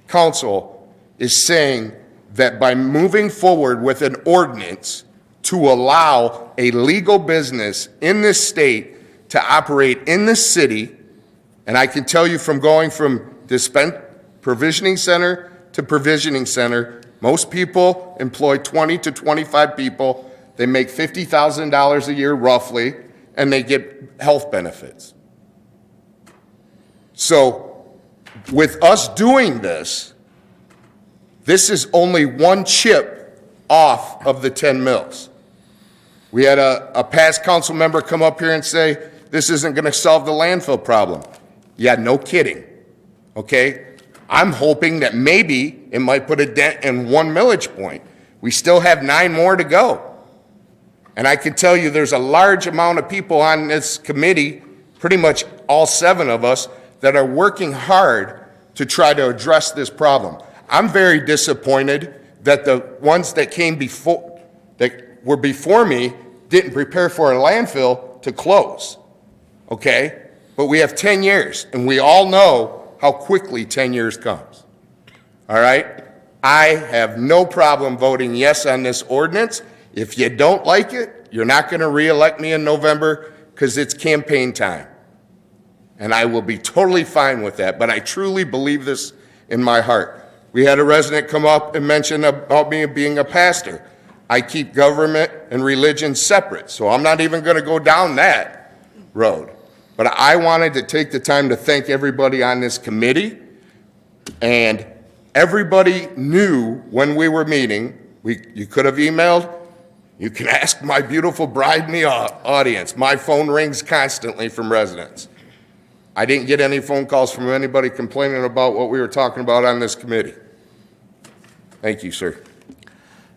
Speaker 2: council is saying that by moving forward with an ordinance to allow a legal business in this state to operate in this city, and I can tell you from going from provisioning center to provisioning center, most people employ 20 to 25 people. They make $50,000 a year roughly, and they get health benefits. So with us doing this, this is only one chip off of the 10 mills. We had a past council member come up here and say, this isn't going to solve the landfill problem. Yeah, no kidding. Okay? I'm hoping that maybe it might put a dent in one millage point. We still have 9 more to go. And I can tell you there's a large amount of people on this committee, pretty much all 7 of us, that are working hard to try to address this problem. I'm very disappointed that the ones that were before me didn't prepare for a landfill to close. Okay? But we have 10 years, and we all know how quickly 10 years comes. All right? I have no problem voting yes on this ordinance. If you don't like it, you're not going to reelect me in November because it's campaign time. And I will be totally fine with that, but I truly believe this in my heart. We had a resident come up and mention about me being a pastor. I keep government and religion separate, so I'm not even going to go down that road. But I wanted to take the time to thank everybody on this committee, and everybody knew when we were meeting. You could have emailed. You can ask my beautiful bride in the audience. My phone rings constantly from residents. I didn't get any phone calls from anybody complaining about what we were talking about on this committee. Thank you, sir.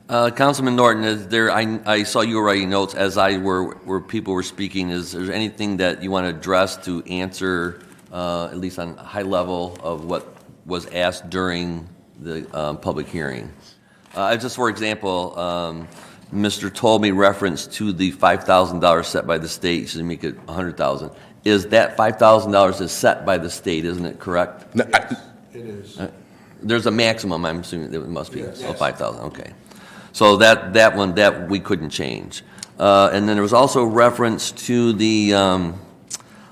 Speaker 1: Councilman Norton, I saw you were writing notes as where people were speaking. Is there anything that you want to address to answer, at least on a high level, of what was asked during the public hearing? Just for example, Mr. Tolby referenced to the $5,000 set by the state, so to make it $100,000. Is that $5,000 is set by the state, isn't it correct?
Speaker 2: No,
Speaker 17: It is.
Speaker 1: There's a maximum, I'm assuming that it must be, so 5,000, okay. So that one we couldn't change. And then there was also reference to the,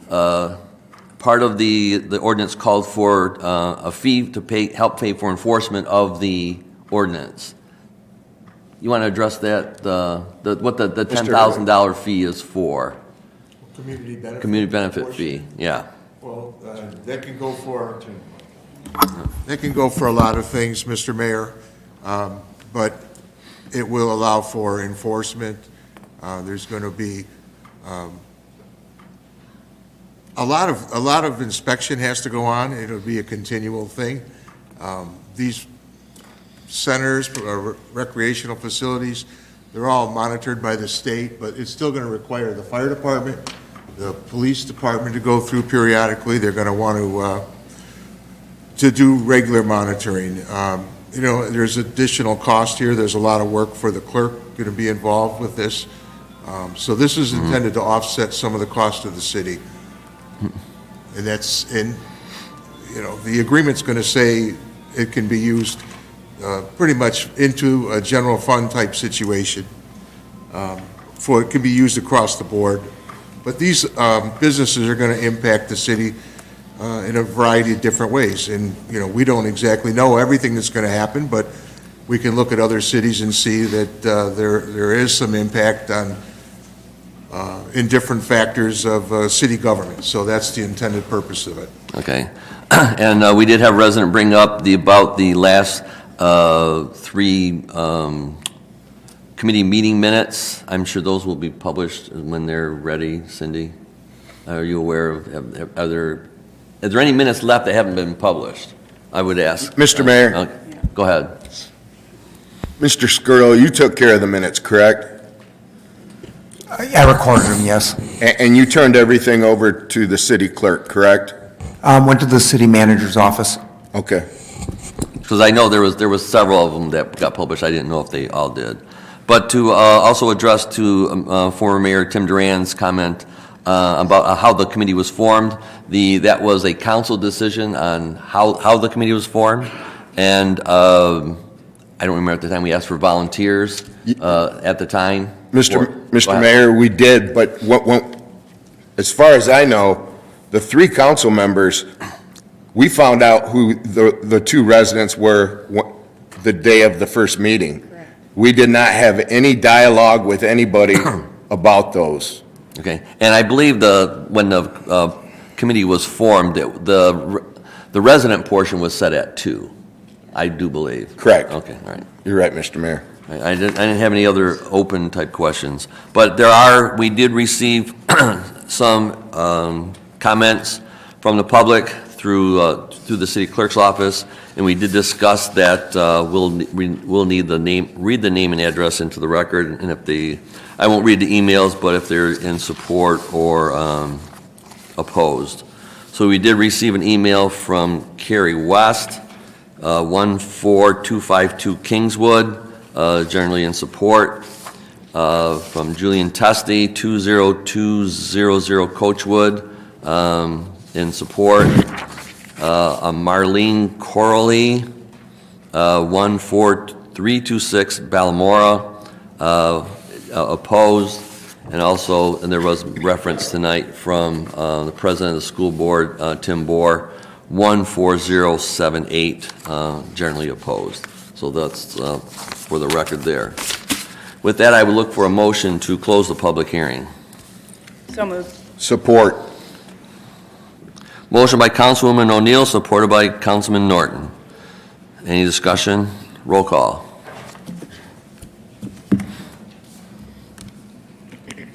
Speaker 1: part of the ordinance called for a fee to help pay for enforcement of the ordinance. You want to address that, what the $10,000 fee is for? Community benefit fee, yeah.
Speaker 8: Well, that can go for a lot of things, Mr. Mayor, but it will allow for enforcement. There's going to be a lot of inspection has to go on. It'll be a continual thing. These centers, recreational facilities, they're all monitored by the state, but it's still going to require the fire department, the police department to go through periodically. They're going to want to do regular monitoring. You know, there's additional cost here. There's a lot of work for the clerk going to be involved with this. So this is intended to offset some of the cost of the city. And that's, and, you know, the agreement's going to say it can be used pretty much into a general fund type situation. It can be used across the board. But these businesses are going to impact the city in a variety of different ways. And, you know, we don't exactly know everything that's going to happen, but we can look at other cities and see that there is some impact on in different factors of city government. So that's the intended purpose of it.
Speaker 1: Okay. And we did have a resident bring up about the last 3 committee meeting minutes. I'm sure those will be published when they're ready. Cindy, are you aware of, are there any minutes left that haven't been published? I would ask.
Speaker 2: Mr. Mayor.
Speaker 1: Go ahead.
Speaker 2: Mr. Skirtle, you took care of the minutes, correct?
Speaker 9: I recorded them, yes.
Speaker 2: And you turned everything over to the city clerk, correct?
Speaker 9: Went to the city manager's office.
Speaker 2: Okay.
Speaker 1: Because I know there was several of them that got published. I didn't know if they all did. But to also address to former Mayor Tim Duran's comment about how the committee was formed, that was a council decision on how the committee was formed. And I don't remember at the time we asked for volunteers at the time.
Speaker 2: Mr. Mayor, we did, but as far as I know, the 3 council members, we found out who the 2 residents were the day of the first meeting. Correct. We did not have any dialogue with anybody about those.
Speaker 1: Okay, and I believe when the committee was formed, the resident portion was set at 2. I do believe.
Speaker 2: Correct.
Speaker 1: Okay, all right.
Speaker 2: You're right, Mr. Mayor.
Speaker 1: I didn't have any other open type questions, but we did receive some comments from the public through the city clerk's office, and we did discuss that we'll need read the name and address into the record, and I won't read the emails, but if they're in support or opposed. So we did receive an email from Carrie West, 14252 Kingswood, generally in support, from Julian Testy, 20200 Coachwood, in support, Marlene Corley, 14326 Ballamora, opposed, and there was reference tonight from the president of the school board, Tim Bohr, 14078, generally opposed. So that's for the record there. With that, I would look for a motion to close the public hearing.
Speaker 4: So moved.
Speaker 2: Support.
Speaker 1: Motion by Councilwoman O'Neill, supported by Councilman Norton. Any discussion? Roll call.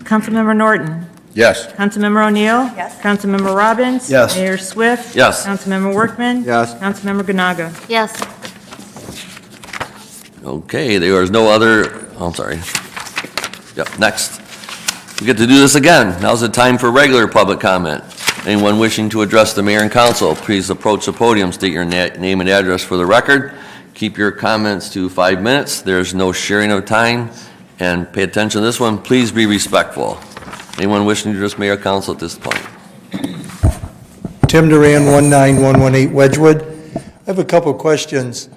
Speaker 10: Councilmember Norton.
Speaker 2: Yes.
Speaker 10: Councilmember O'Neill.
Speaker 4: Yes.
Speaker 10: Councilmember Robbins.
Speaker 17: Yes.
Speaker 10: Mayor Swift.
Speaker 1: Yes.
Speaker 10: Councilmember Workman.
Speaker 17: Yes.
Speaker 10: Councilmember Ganaga.
Speaker 7: Yes.
Speaker 1: Okay, there is no other, I'm sorry. Yep, next. We get to do this again. Now's the time for regular public comment. Anyone wishing to address the mayor and council, please approach the podium, state your name and address for the record. Keep your comments to 5 minutes. There's no sharing of time. And pay attention to this one, please be respectful. Anyone wishing to address mayor or council at this point?
Speaker 17: Tim Duran, 19118 Wedgewood. I have a couple of questions.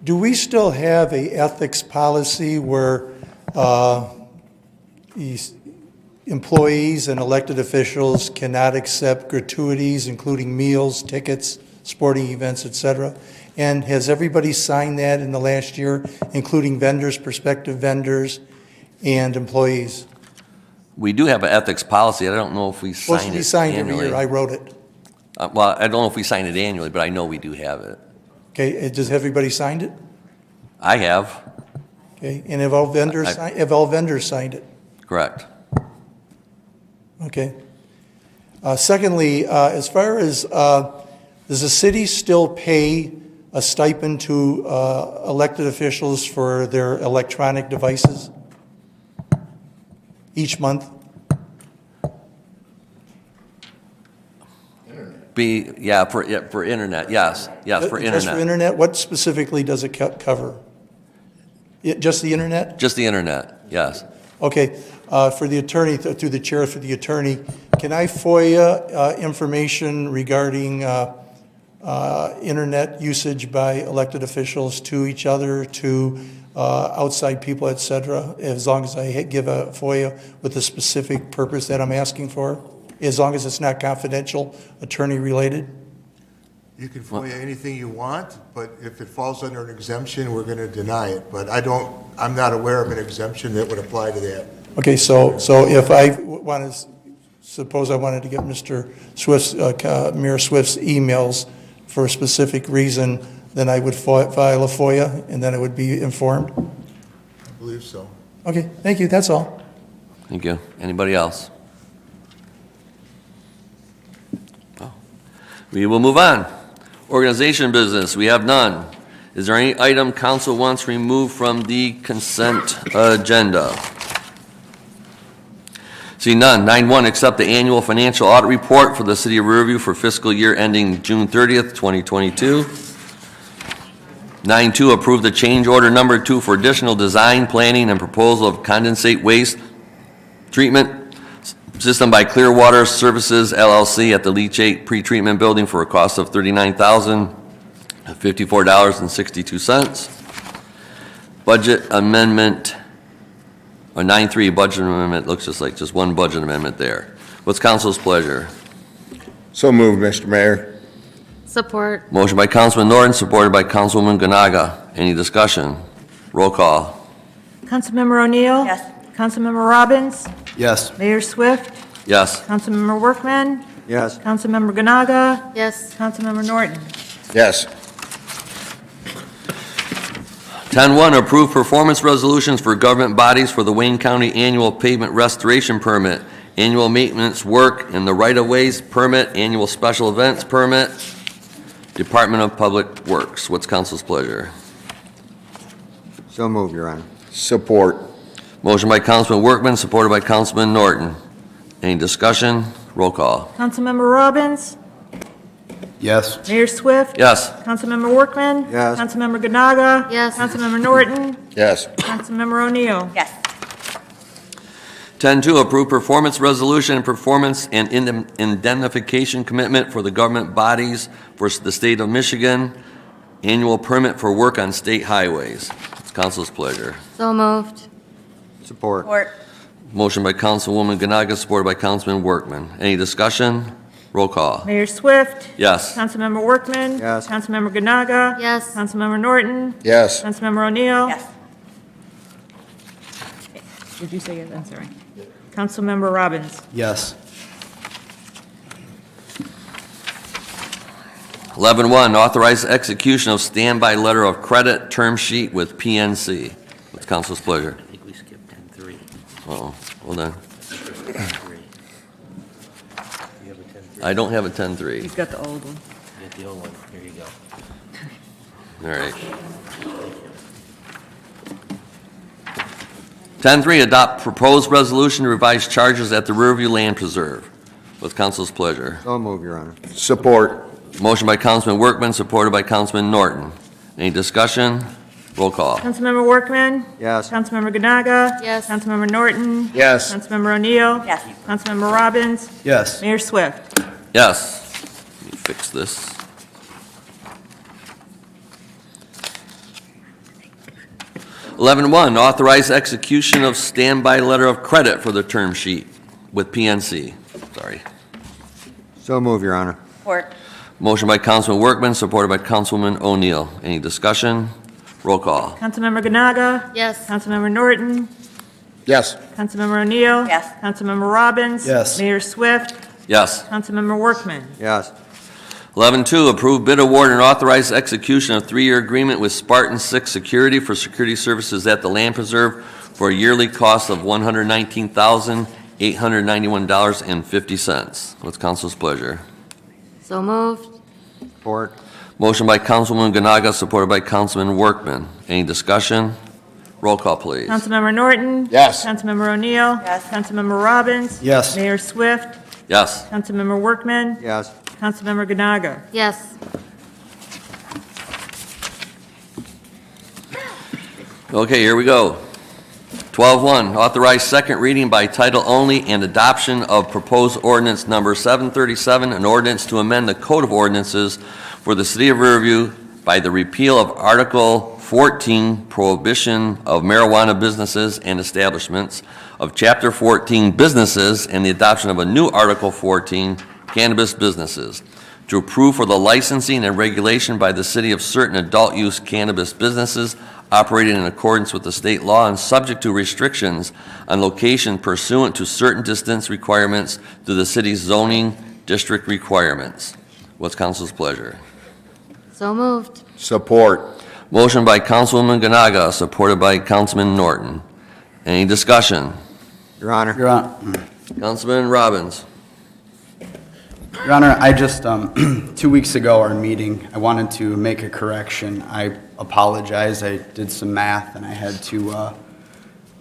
Speaker 17: Do we still have a ethics policy where these employees and elected officials cannot accept gratuities, including meals, tickets, sporting events, et cetera? And has everybody signed that in the last year, including vendors, prospective vendors, and employees?
Speaker 1: We do have an ethics policy. I don't know if we sign it
Speaker 17: Supposed to be signed every
Speaker 1: annually.
Speaker 17: year. I wrote it.
Speaker 1: Well, I don't know if we sign it annually, but I know we do have it.
Speaker 17: Okay, does everybody signed it?
Speaker 1: I have,
Speaker 17: Okay, and have all vendors, have all vendors signed it?
Speaker 1: correct.
Speaker 17: Okay. Secondly, as far as, does the city still pay a stipend to elected officials for their electronic devices each month?
Speaker 1: For internet, yes, for internet.
Speaker 17: Just for internet? What specifically does it cover? Just the internet?
Speaker 1: Just the internet, yes.
Speaker 17: Okay, for the attorney, through the chair for the attorney, can I FOIA information regarding internet usage by elected officials to each other, to outside people, et cetera, as long as I give a FOIA with a specific purpose that I'm asking for? As long as it's not confidential, attorney-related?
Speaker 8: You can FOIA anything you want, but if it falls under an exemption, we're going to deny it. But I'm not aware of an exemption that would apply to that.
Speaker 17: Okay, so if I want to, suppose I wanted to get Mr. Swift's, Mayor Swift's emails for a specific reason, then I would file a FOIA, and then it would be informed?
Speaker 8: I believe so.
Speaker 17: Okay, thank you, that's all.
Speaker 1: Thank you. Anybody else? Oh. We will move on. Organization business, we have none. Is there any item council wants removed from the consent agenda? See none. 9.1, accept the annual financial audit report for the City of Riverview for fiscal year ending June 30th, 2022. 9.2, approve the change order number 2 for additional design, planning, and proposal of condensate waste treatment system by Clearwater Services LLC at the Leachate Pretreatment Building for a cost of $39,054.62. Budget amendment, or 9.3 budget amendment, looks just like just one budget amendment there. What's council's pleasure?
Speaker 2: So moved, Mr. Mayor.
Speaker 7: Support.
Speaker 1: Motion by Councilman Norton, supported by Councilwoman Ganaga. Any discussion? Roll call.
Speaker 10: Councilmember O'Neill?
Speaker 4: Yes.
Speaker 10: Councilmember Robbins?
Speaker 9: Yes.
Speaker 10: Mayor Swift?
Speaker 1: Yes.
Speaker 10: Councilmember Workman?
Speaker 9: Yes.
Speaker 10: Councilmember Ganaga?
Speaker 7: Yes.
Speaker 10: Councilmember Norton?
Speaker 2: Yes.
Speaker 1: 10.1, approve performance resolutions for government bodies for the Wayne County Annual Pavement Restoration Permit, annual maintenance work in the right-of-ways permit, annual special events permit, Department of Public Works. What's council's pleasure?
Speaker 9: So moved, Your Honor.
Speaker 2: Support.
Speaker 1: Motion by Councilman Workman, supported by Councilman Norton. Any discussion? Roll call.
Speaker 10: Councilmember Robbins?
Speaker 9: Yes.
Speaker 10: Mayor Swift?
Speaker 1: Yes.
Speaker 10: Councilmember Workman?
Speaker 9: Yes.
Speaker 10: Councilmember Ganaga?
Speaker 7: Yes.
Speaker 10: Councilmember Norton?
Speaker 2: Yes.
Speaker 10: Councilmember O'Neill?
Speaker 4: Yes.
Speaker 1: 10.2, approve performance resolution and performance and indemnification commitment for the government bodies for the state of Michigan, annual permit for work on state highways. It's council's pleasure.
Speaker 7: So moved.
Speaker 9: Support.
Speaker 4: Support.
Speaker 1: Motion by Councilwoman Ganaga, supported by Councilman Workman. Any discussion? Roll call.
Speaker 10: Mayor Swift?
Speaker 1: Yes.
Speaker 10: Councilmember Workman?
Speaker 9: Yes.
Speaker 10: Councilmember Ganaga?
Speaker 7: Yes.
Speaker 10: Councilmember Norton?
Speaker 2: Yes.
Speaker 10: Councilmember O'Neill?
Speaker 4: Yes.
Speaker 10: Did you say it? I'm sorry. Councilmember Robbins?
Speaker 9: Yes.
Speaker 1: 11.1, authorize execution of standby letter of credit term sheet with PNC. What's council's pleasure?
Speaker 11: I think we skipped 10.3.
Speaker 1: Uh-oh, hold on.
Speaker 11: You have a 10.3.
Speaker 1: I don't have a 10.3.
Speaker 10: He's got the old one.
Speaker 11: You get the old one. Here you go.
Speaker 1: All right. 10.3, adopt proposed resolution to revise charges at the Riverview Land Preserve. With council's pleasure.
Speaker 9: So moved, Your Honor.
Speaker 2: Support.
Speaker 1: Motion by Councilman Workman, supported by Councilman Norton. Any discussion? Roll call.
Speaker 10: Councilmember Workman?
Speaker 9: Yes.
Speaker 10: Councilmember Ganaga?
Speaker 7: Yes.
Speaker 10: Councilmember Norton?
Speaker 2: Yes.
Speaker 10: Councilmember O'Neill?
Speaker 4: Yes.
Speaker 10: Councilmember Robbins?
Speaker 9: Yes.
Speaker 10: Mayor Swift?
Speaker 1: Yes. Let me fix this. (11.1), authorize execution of standby letter of credit for the term sheet with PNC. Sorry.
Speaker 9: So moved, Your Honor.
Speaker 4: Support.
Speaker 1: Motion by Councilman Workman, supported by Councilwoman O'Neill. Any discussion? Roll call.
Speaker 10: Councilmember Ganaga?
Speaker 7: Yes.
Speaker 10: Councilmember Norton?
Speaker 2: Yes.
Speaker 10: Councilmember O'Neill?
Speaker 4: Yes.
Speaker 10: Councilmember Robbins?
Speaker 9: Yes.
Speaker 10: Mayor Swift?
Speaker 1: Yes.
Speaker 10: Councilmember Workman?
Speaker 9: Yes.
Speaker 1: 11.2, approve bid award and authorize execution of 3-year agreement with Spartan 6 Security for security services at the Land Preserve for a yearly cost of $119,891.50. What's council's pleasure?
Speaker 7: So moved.
Speaker 9: Support.
Speaker 1: Motion by Councilwoman Ganaga, supported by Councilman Workman. Any discussion? Roll call, please.
Speaker 10: Councilmember Norton?
Speaker 2: Yes.
Speaker 10: Councilmember O'Neill?
Speaker 4: Yes.
Speaker 10: Councilmember Robbins?
Speaker 17: Yes.
Speaker 10: Mayor Swift?
Speaker 1: Yes.
Speaker 10: Councilmember Workman?
Speaker 9: Yes.
Speaker 10: Councilmember Ganaga?
Speaker 7: Yes.
Speaker 1: Okay, here we go. 12-1, authorize second reading by title only and adoption of proposed ordinance number 737, an ordinance to amend the Code of Ordinances for the City of Riverview by the repeal of Article 14, prohibition of marijuana businesses and establishments, of Chapter 14, businesses, and the adoption of a new Article 14, cannabis businesses, to approve for the licensing and regulation by the city of certain adult-use cannabis businesses operating in accordance with the state law and subject to restrictions on location pursuant to certain distance requirements to the city's zoning district requirements. What's council's pleasure?
Speaker 7: So moved.
Speaker 2: Support.
Speaker 1: Motion by Councilwoman Ganaga, supported by Councilman Norton. Any discussion?
Speaker 9: Your Honor.
Speaker 1: Councilman Robbins.
Speaker 12: Your Honor, I just, 2 weeks ago, our meeting, I wanted to make a correction. I apologize. I did some math, and I had to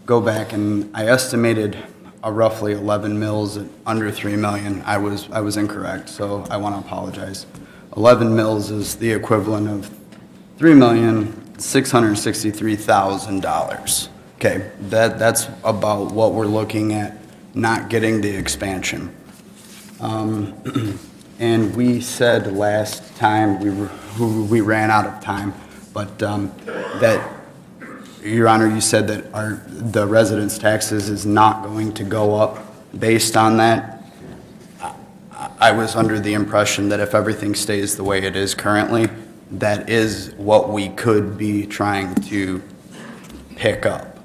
Speaker 12: go back, and I estimated roughly 11 mills at under 3 million. I was incorrect, so I want to apologize. 11 mills is the equivalent of $3,663,000. Okay, that's about what we're looking at, not getting the expansion. And we said last time, we ran out of time, but that, Your Honor, you said that the residents' taxes is not going to go up based on that. I was under the impression that if everything stays the way it is currently, that is what we could be trying to pick up.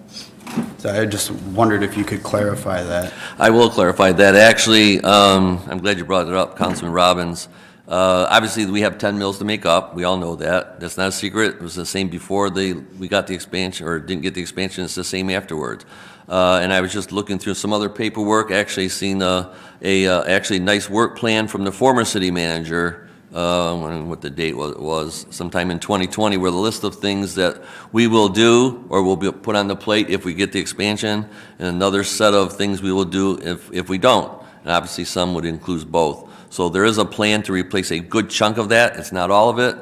Speaker 12: So I just wondered if you could clarify that.
Speaker 1: I will clarify that. Actually, I'm glad you brought it up, Councilman Robbins. Obviously, we have 10 mills to make up. We all know that. That's not a secret. It was the same before we got the expansion, or didn't get the expansion. It's the same afterwards. And I was just looking through some other paperwork, actually seen actually nice work plan from the former city manager, what the date was, sometime in 2020, where the list of things that we will do or will be put on the plate if we get the expansion, and another set of things we will do if we don't. And obviously, some would include both. So there is a plan to replace a good chunk of that. It's not all of it.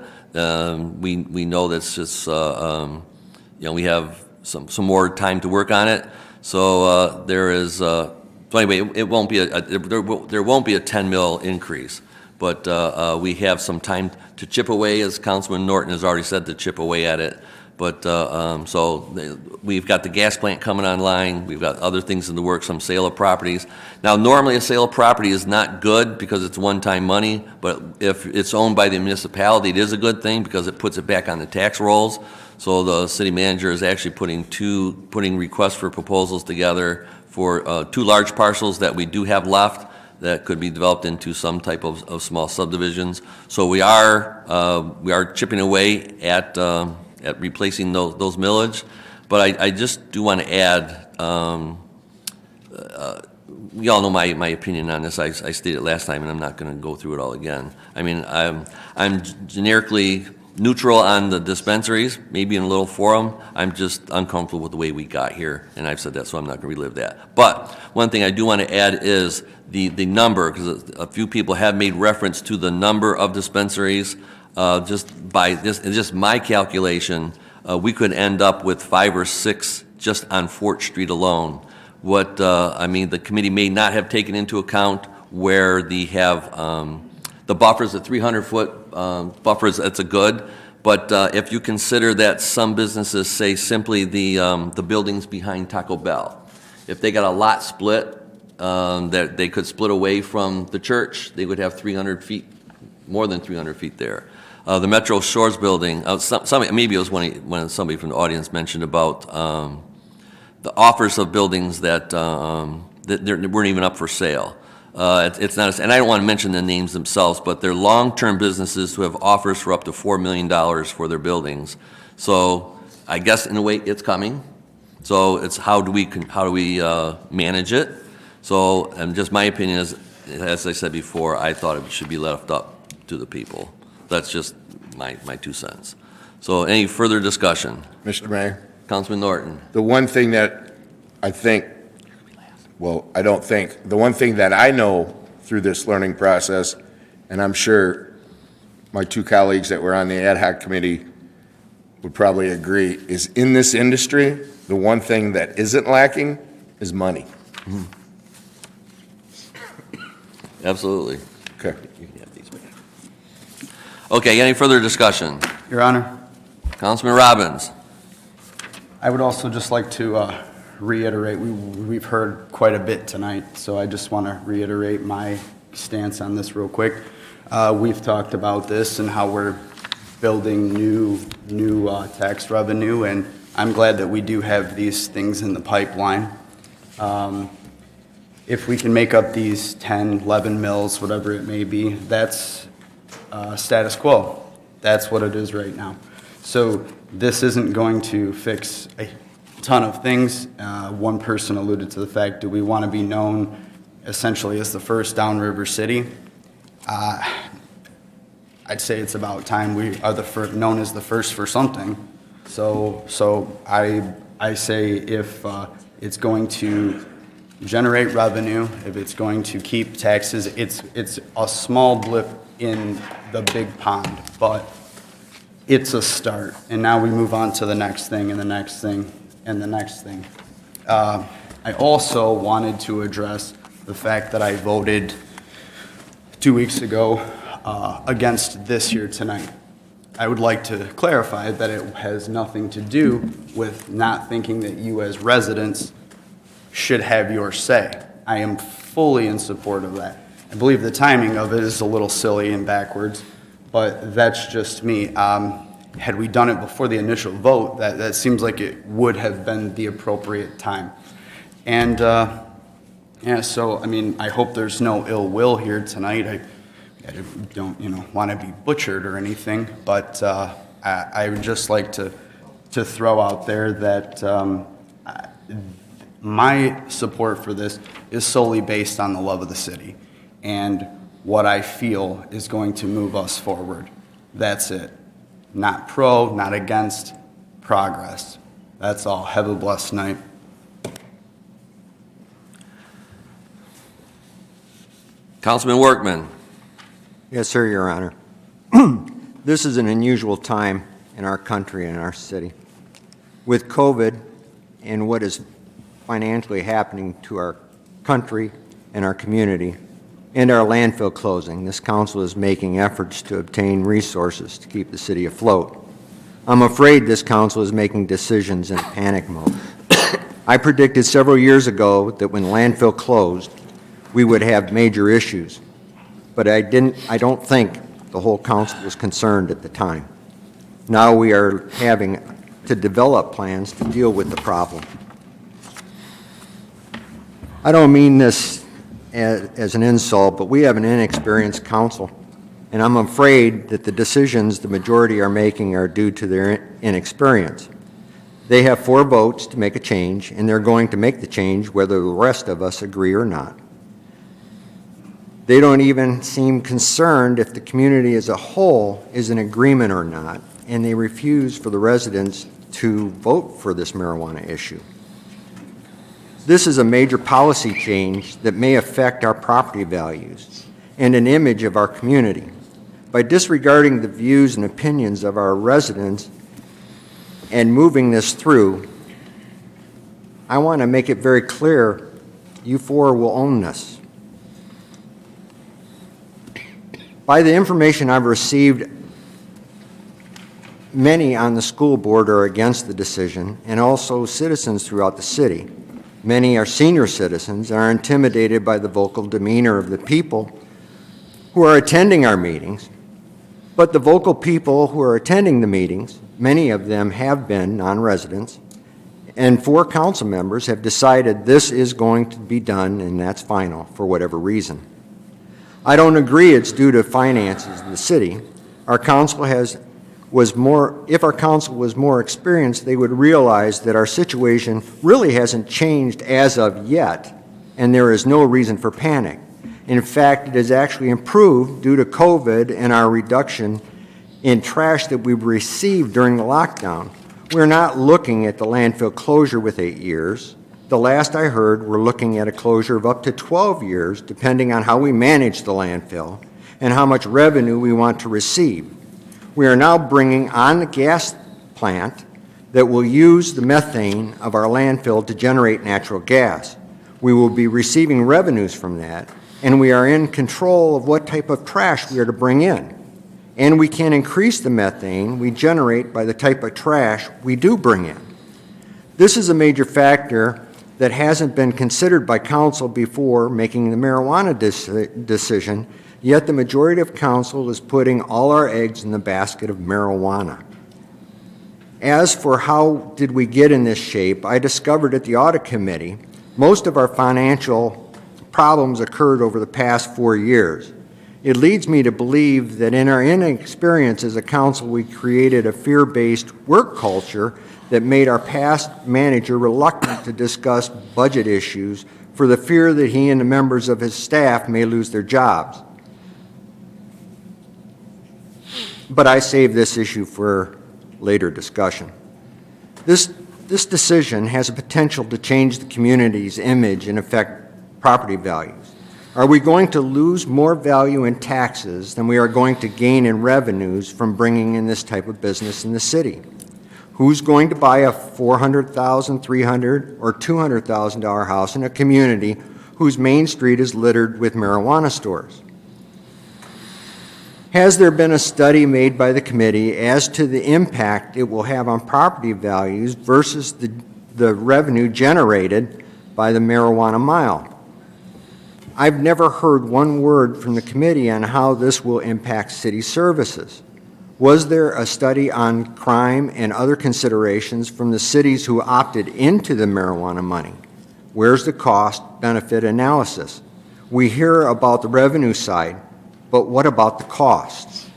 Speaker 1: We know that's just, we have some more time to work on it. So there is, so anyway, it won't be there won't be a 10 mil increase. But we have some time to chip away, as Councilman Norton has already said, to chip away at it. But we've got the gas plant coming online. We've got other things in the works, some sale of properties. Now, normally a sale of property is not good because it's one-time money, but if it's owned by the municipality, it is a good thing because it puts it back on the tax rolls. So the city manager is actually putting requests for proposals together for 2 large parcels that we do have left that could be developed into some type of small subdivisions. So we are chipping away at replacing those millage. But I just do want to add, we all know my opinion on this. I stated it last time, and I'm not going to go through it all again. I mean, I'm generically neutral on the dispensaries, maybe in a little forum. I'm just uncomfortable with the way we got here, and I've said that, so I'm not going to relive that. But one thing I do want to add is the number, because a few people have made reference to the number of dispensaries. Just by this, just my calculation, we could end up with 5 or 6 just on Fort Street alone. The committee may not have taken into account where they have the buffers, the 300-foot buffers. That's a good. But if you consider that some businesses, say simply the buildings behind Taco Bell, if they got a lot split, that they could split away from the church, they would have 300 feet, more than 300 feet there. The Metro Shores building, maybe it was when somebody from the audience mentioned about the offers of buildings that weren't even up for sale. It's not, and I don't want to mention the names themselves, but they're long-term businesses who have offers for up to $4 million for their buildings. So I guess in a way it's coming. So it's how do we manage it? So, and just my opinion is, as I said before, I thought it should be left up to the people. That's just my 2 cents. So any further discussion?
Speaker 2: Mr. Mayor?
Speaker 1: Councilman Norton?
Speaker 2: The one thing that I think, well, I don't think, the one thing that I know through this learning process, and I'm sure my 2 colleagues that were on the ad hoc committee would probably agree, is in this industry, the one thing that isn't lacking is money.
Speaker 1: Absolutely.
Speaker 2: Okay.
Speaker 1: You can have these back. Okay, any further discussion?
Speaker 12: Your Honor,
Speaker 1: Councilman Robbins?
Speaker 12: I would also just like to reiterate, we've heard quite a bit tonight, so I just want to reiterate my stance on this real quick. We've talked about this and how we're building new tax revenue, and I'm glad that we do have these things in the pipeline. If we can make up these 10, 11 mills, whatever it may be, that's status quo. That's what it is right now. So this isn't going to fix a ton of things. One person alluded to the fact, do we want to be known essentially as the first downriver city? I'd say it's about time we are known as the first for something. So I say if it's going to generate revenue, if it's going to keep taxes, it's a small blip in the big pond, but it's a start. And now we move on to the next thing and the next thing and the next thing. I also wanted to address the fact that I voted 2 weeks ago against this here tonight. I would like to clarify that it has nothing to do with not thinking that you as residents should have your say. I am fully in support of that. I believe the timing of it is a little silly and backwards, but that's just me. Had we done it before the initial vote, that seems like it would have been the appropriate time. And yeah, so I mean, I hope there's no ill will here tonight. I don't, want to be butchered or anything, but I would just like to throw out there that my support for this is solely based on the love of the city and what I feel is going to move us forward. That's it. Not pro, not against, progress. That's all. Have a blessed night.
Speaker 1: Councilman Workman?
Speaker 9: Yes, sir, Your Honor. This is an unusual time in our country and our city. With COVID and what is financially happening to our country and our community and our landfill closing, this council is making efforts to obtain resources to keep the city afloat. I'm afraid this council is making decisions in panic mode. I predicted several years ago that when landfill closed, we would have major issues, but I don't think the whole council was concerned at the time. Now we are having to develop plans to deal with the problem. I don't mean this as an insult, but we have an inexperienced council, and I'm afraid that the decisions the majority are making are due to their inexperience. They have 4 votes to make a change, and they're going to make the change whether the rest of us agree or not. They don't even seem concerned if the community as a whole is in agreement or not, and they refuse for the residents to vote for this marijuana issue. This is a major policy change that may affect our property values and an image of our community. By disregarding the views and opinions of our residents and moving this through, I want to make it very clear, you 4 will own this. By the information I've received, many on the school board are against the decision, and also citizens throughout the city. Many are senior citizens and are intimidated by the vocal demeanor of the people who are attending our meetings. But the vocal people who are attending the meetings, many of them have been non-residents, and 4 council members have decided this is going to be done, and that's final for whatever reason. I don't agree it's due to finances of the city. Our council if our council was more experienced, they would realize that our situation really hasn't changed as of yet, and there is no reason for panic. In fact, it has actually improved due to COVID and our reduction in trash that we received during the lockdown. We're not looking at the landfill closure with 8 years. The last I heard, we're looking at a closure of up to 12 years, depending on how we manage the landfill and how much revenue we want to receive. We are now bringing on the gas plant that will use the methane of our landfill to generate natural gas. We will be receiving revenues from that, and we are in control of what type of trash we are to bring in. And we can increase the methane we generate by the type of trash we do bring in. This is a major factor that hasn't been considered by council before making the marijuana decision, yet the majority of council is putting all our eggs in the basket of marijuana. As for how did we get in this shape, I discovered at the audit committee, most of our financial problems occurred over the past 4 years. It leads me to believe that in our inexperience as a council, we created a fear-based work culture that made our past manager reluctant to discuss budget issues for the fear that he and the members of his staff may lose their jobs. But I save this issue for later discussion. This decision has a potential to change the community's image and affect property values. Are we going to lose more value in taxes than we are going to gain in revenues from bringing in this type of business in the city? Who's going to buy a $400,000, $300,000, or $200,000 house in a community whose main street is littered with marijuana stores? Has there been a study made by the committee as to the impact it will have on property values versus the revenue generated by the marijuana mile? I've never heard one word from the committee on how this will impact city services. Was there a study on crime and other considerations from the cities who opted into the marijuana money? Where's the cost-benefit analysis? We hear about the revenue side, but what about the costs?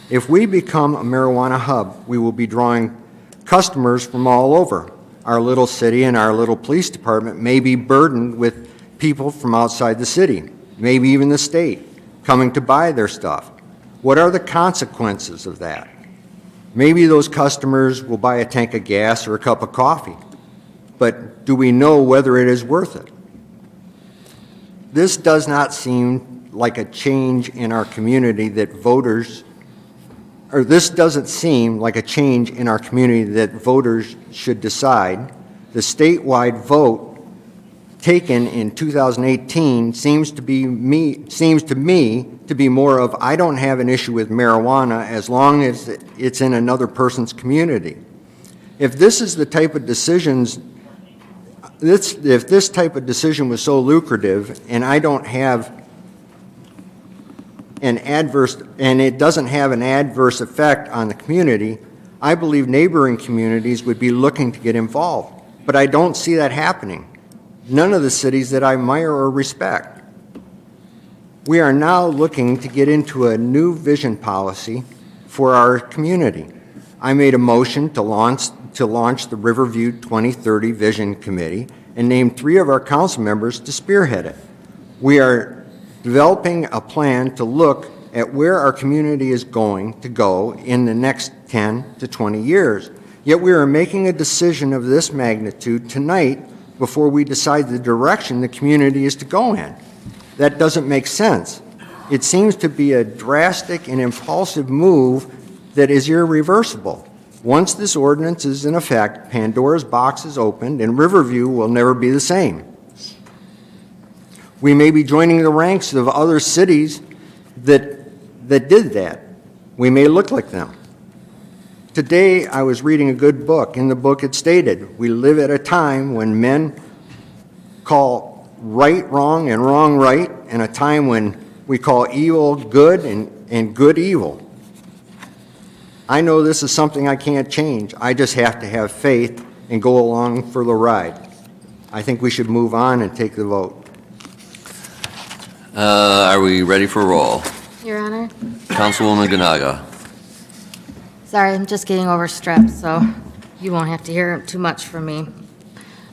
Speaker 9: If we become a marijuana hub, we will be drawing customers from all over. Our little city and our little police department may be burdened with people from outside the city, maybe even the state, coming to buy their stuff. What are the consequences of that? Maybe those customers will buy a tank of gas or a cup of coffee, but do we know whether it is worth it? This does not seem like a change in our community that voters, or this doesn't seem like a change in our community that voters should decide. The statewide vote taken in 2018 seems to me to be more of, I don't have an issue with marijuana as long as it's in another person's community. If this is the type of decisions, if this type of decision was so lucrative and I don't have an adverse, and it doesn't have an adverse effect on the community, I believe neighboring communities would be looking to get involved. But I don't see that happening. None of the cities that I admire or respect. We are now looking to get into a new vision policy for our community. I made a motion to launch the Riverview 2030 Vision Committee and named 3 of our council members to spearhead it. We are developing a plan to look at where our community is going to go in the next 10 to 20 years. Yet we are making a decision of this magnitude tonight before we decide the direction the community is to go in. That doesn't make sense. It seems to be a drastic and impulsive move that is irreversible. Once this ordinance is in effect, Pandora's box is opened and Riverview will never be the same. We may be joining the ranks of other cities that did that. We may look like them. Today, I was reading a good book. In the book, it stated, we live at a time when men call right wrong and wrong right, and a time when we call evil good and good evil. I know this is something I can't change. I just have to have faith and go along for the ride. I think we should move on and take the vote.
Speaker 1: Are we ready for a roll?
Speaker 7: Your Honor.
Speaker 1: Councilwoman Ganaga.
Speaker 7: Sorry, I'm just getting over strep, so you won't have to hear too much from me.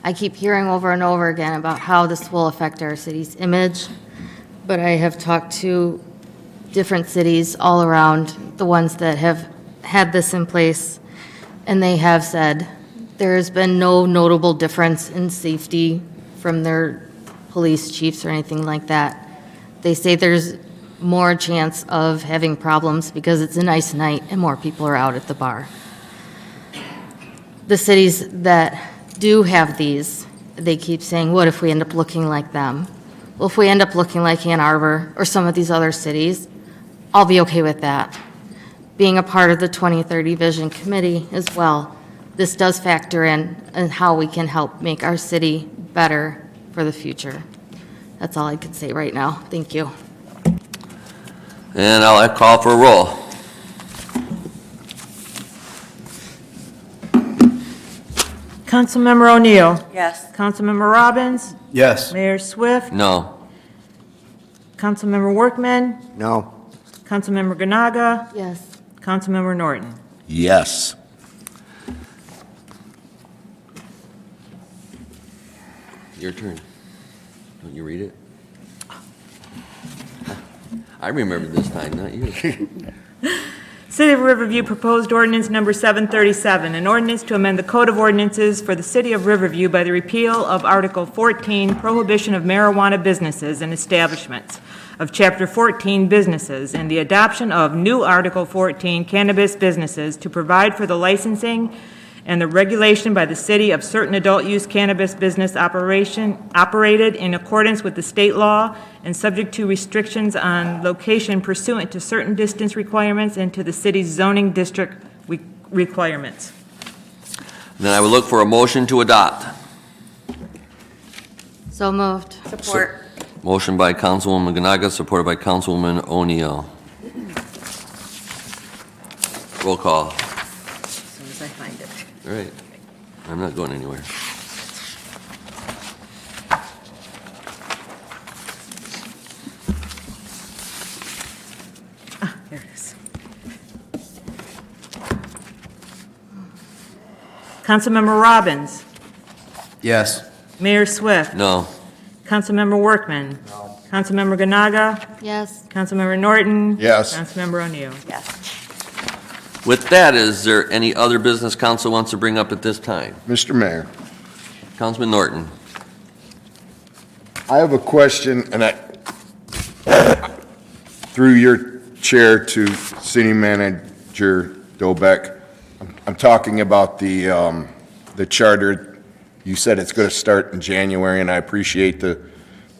Speaker 7: I keep hearing over and over again about how this will affect our city's image, but I have talked to different cities all around, the ones that have had this in place, and they have said there has been no notable difference in safety from their police chiefs or anything like that. They say there's more chance of having problems because it's a nice night and more people are out at the bar. The cities that do have these, they keep saying, what if we end up looking like them? Well, if we end up looking like Ann Arbor or some of these other cities, I'll be okay with that. Being a part of the 2030 Vision Committee as well, this does factor in how we can help make our city better for the future. That's all I can say right now. Thank you.
Speaker 1: And I'll call for a roll.
Speaker 10: Councilmember O'Neill.
Speaker 4: Yes.
Speaker 10: Councilmember Robbins.
Speaker 12: Yes.
Speaker 10: Mayor Swift.
Speaker 1: No.
Speaker 10: Councilmember Workman.
Speaker 9: No.
Speaker 10: Councilmember Ganaga.
Speaker 7: Yes.
Speaker 10: Councilmember Norton.
Speaker 2: Yes.
Speaker 1: Your turn. Don't you read it? I remember this time, not you.
Speaker 10: City of Riverview proposed ordinance number 737, an ordinance to amend the Code of Ordinances for the City of Riverview by the repeal of Article 14, Prohibition of Marijuana Businesses and Establishments, of Chapter 14, Businesses, and the adoption of new Article 14, Cannabis Businesses, to provide for the licensing and the regulation by the city of certain adult-use cannabis business operated in accordance with the state law and subject to restrictions on location pursuant to certain distance requirements and to the city's zoning district requirements.
Speaker 1: Then I would look for a motion to adopt.
Speaker 7: So moved.
Speaker 4: Support.
Speaker 1: Motion by Councilwoman Ganaga, supported by Councilwoman O'Neill. Roll call.
Speaker 10: As soon as I find it.
Speaker 1: All right. I'm not going anywhere.
Speaker 10: There it is. Councilmember Robbins.
Speaker 12: Yes.
Speaker 10: Mayor Swift.
Speaker 1: No.
Speaker 10: Councilmember Workman. No. Councilmember Ganaga.
Speaker 7: Yes.
Speaker 10: Councilmember Norton.
Speaker 2: Yes.
Speaker 10: Councilmember O'Neill.
Speaker 4: Yes.
Speaker 1: With that, is there any other business council wants to bring up at this time?
Speaker 2: Mr. Mayor,
Speaker 1: Councilman Norton.
Speaker 2: I have a question, and through your chair to City Manager Dobek, I'm talking about the charter. You said it's going to start in January, and I appreciate the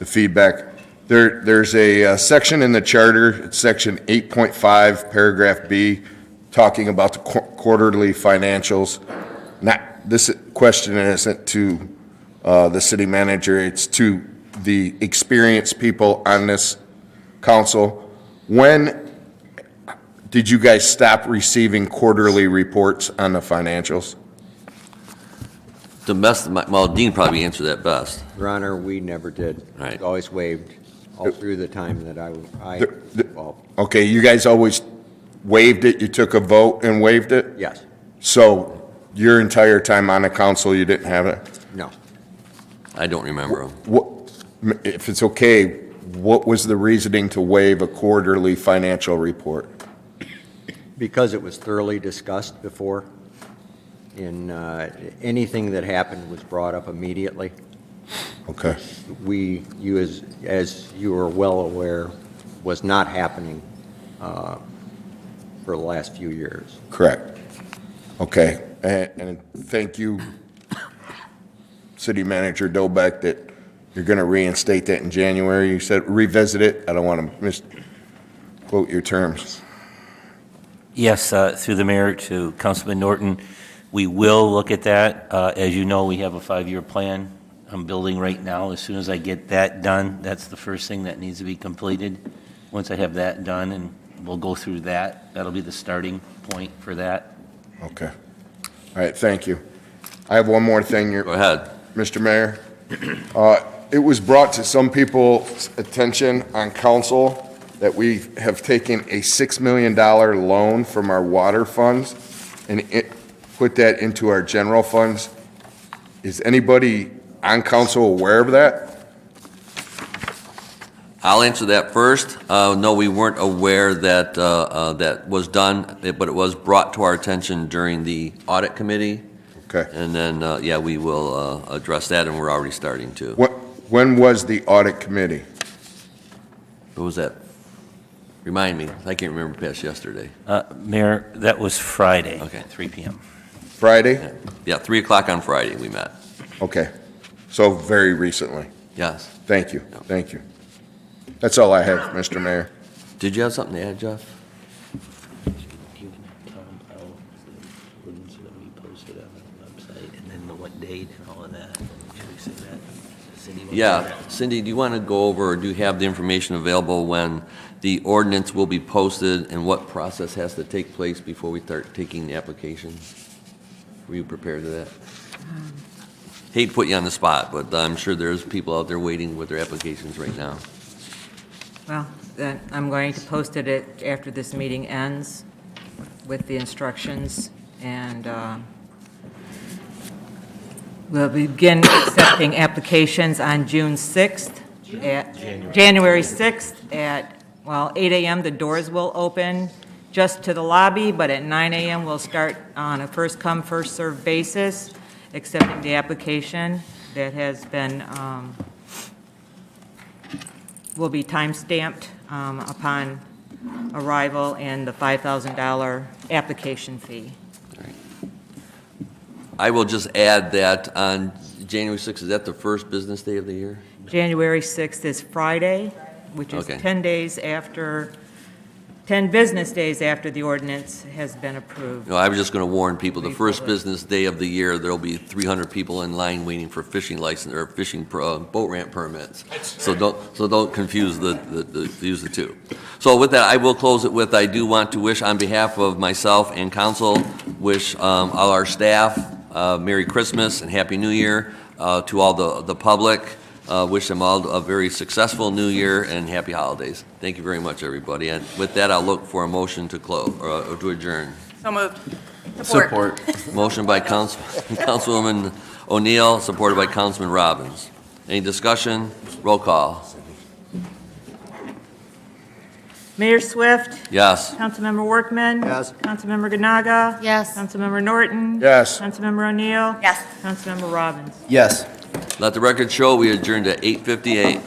Speaker 2: feedback. There's a section in the charter, it's section 8.5, paragraph B, talking about the quarterly financials. This question isn't to the city manager, it's to the experienced people on this council. When did you guys stop receiving quarterly reports on the financials?
Speaker 1: The best, well, Dean probably answered that best.
Speaker 9: Your Honor, we never did.
Speaker 1: Right.
Speaker 9: It's always waived all through the time that I involved.
Speaker 2: Okay, you guys always waived it, you took a vote and waived it?
Speaker 9: Yes.
Speaker 2: So your entire time on the council, you didn't have it?
Speaker 9: No.
Speaker 1: I don't remember them.
Speaker 2: If it's okay, what was the reasoning to waive a quarterly financial report?
Speaker 9: Because it was thoroughly discussed before, and anything that happened was brought up immediately.
Speaker 2: Okay.
Speaker 9: You as you are well aware, was not happening for the last few years.
Speaker 2: Correct. Okay, and thank you, City Manager Dobek, that you're going to reinstate that in January. You said revisit it. I don't want to misquote your terms.
Speaker 11: Yes, through the mayor to Councilman Norton, we will look at that. As you know, we have a 5-year plan I'm building right now. As soon as I get that done, that's the first thing that needs to be completed. Once I have that done, and we'll go through that, that'll be the starting point for that.
Speaker 2: Okay. All right, thank you. I have one more thing.
Speaker 1: Go ahead.
Speaker 2: Mr. Mayor. It was brought to some people's attention on council that we have taken a $6 million loan from our water funds and put that into our general funds. Is anybody on council aware of that?
Speaker 1: I'll answer that first. No, we weren't aware that that was done, but it was brought to our attention during the audit committee.
Speaker 2: Okay.
Speaker 1: And then, yeah, we will address that, and we're already starting to.
Speaker 2: When was the audit committee?
Speaker 1: What was that? Remind me. I can't remember past yesterday.
Speaker 11: Mayor, that was Friday.
Speaker 1: Okay.
Speaker 11: 3 PM.
Speaker 2: Friday?
Speaker 1: Yeah, 3 o'clock on Friday we met.
Speaker 2: Okay. So very recently.
Speaker 1: Yes.
Speaker 2: Thank you. Thank you. That's all I have, Mr. Mayor.
Speaker 1: Did you have something to add, Jeff?
Speaker 11: And then what date and all of that. Should we say that? Cindy, what
Speaker 1: Yeah.
Speaker 11: date?
Speaker 1: Cindy, do you want to go over, or do you have the information available when the ordinance will be posted and what process has to take place before we start taking the applications? Were you prepared to that? Hate to put you on the spot, but I'm sure there's people out there waiting with their applications right now.
Speaker 10: Well, then I'm going to post it after this meeting ends with the instructions, and we'll begin accepting applications on June 6th, January 6th at, 8 a.m. the doors will open just to the lobby, but at 9 a.m. we'll start on a first-come, first-served basis, accepting the application that has been, will be time-stamped upon arrival, and the $5,000 application fee.
Speaker 1: I will just add that on January 6th, is that the first business day of the year?
Speaker 10: January 6th is Friday, which is
Speaker 1: Okay.
Speaker 10: 10 business days after the ordinance has been approved.
Speaker 1: No, I was just going to warn people, the first business day of the year, there'll be 300 people in line waiting for fishing license, or fishing boat ramp permits. So don't confuse use the two. So with that, I will close it with, I do want to wish on behalf of myself and council, wish all our staff Merry Christmas and Happy New Year, to all the public. Wish them all a very successful New Year and happy holidays. Thank you very much, everybody. And with that, I'll look for a motion to close, or to adjourn.
Speaker 4: So moved.
Speaker 1: Support. Motion by Councilwoman O'Neill, supported by Councilman Robbins. Any discussion? Roll call.
Speaker 10: Mayor Swift?
Speaker 1: Yes.
Speaker 10: Councilmember Workman?
Speaker 9: Yes.
Speaker 10: Councilmember Ganaga?
Speaker 7: Yes.
Speaker 10: Councilmember Norton?
Speaker 2: Yes.
Speaker 10: Councilmember O'Neill?
Speaker 4: Yes.
Speaker 10: Councilmember Robbins?
Speaker 12: Yes.
Speaker 1: Let the record show we adjourned at 8:58.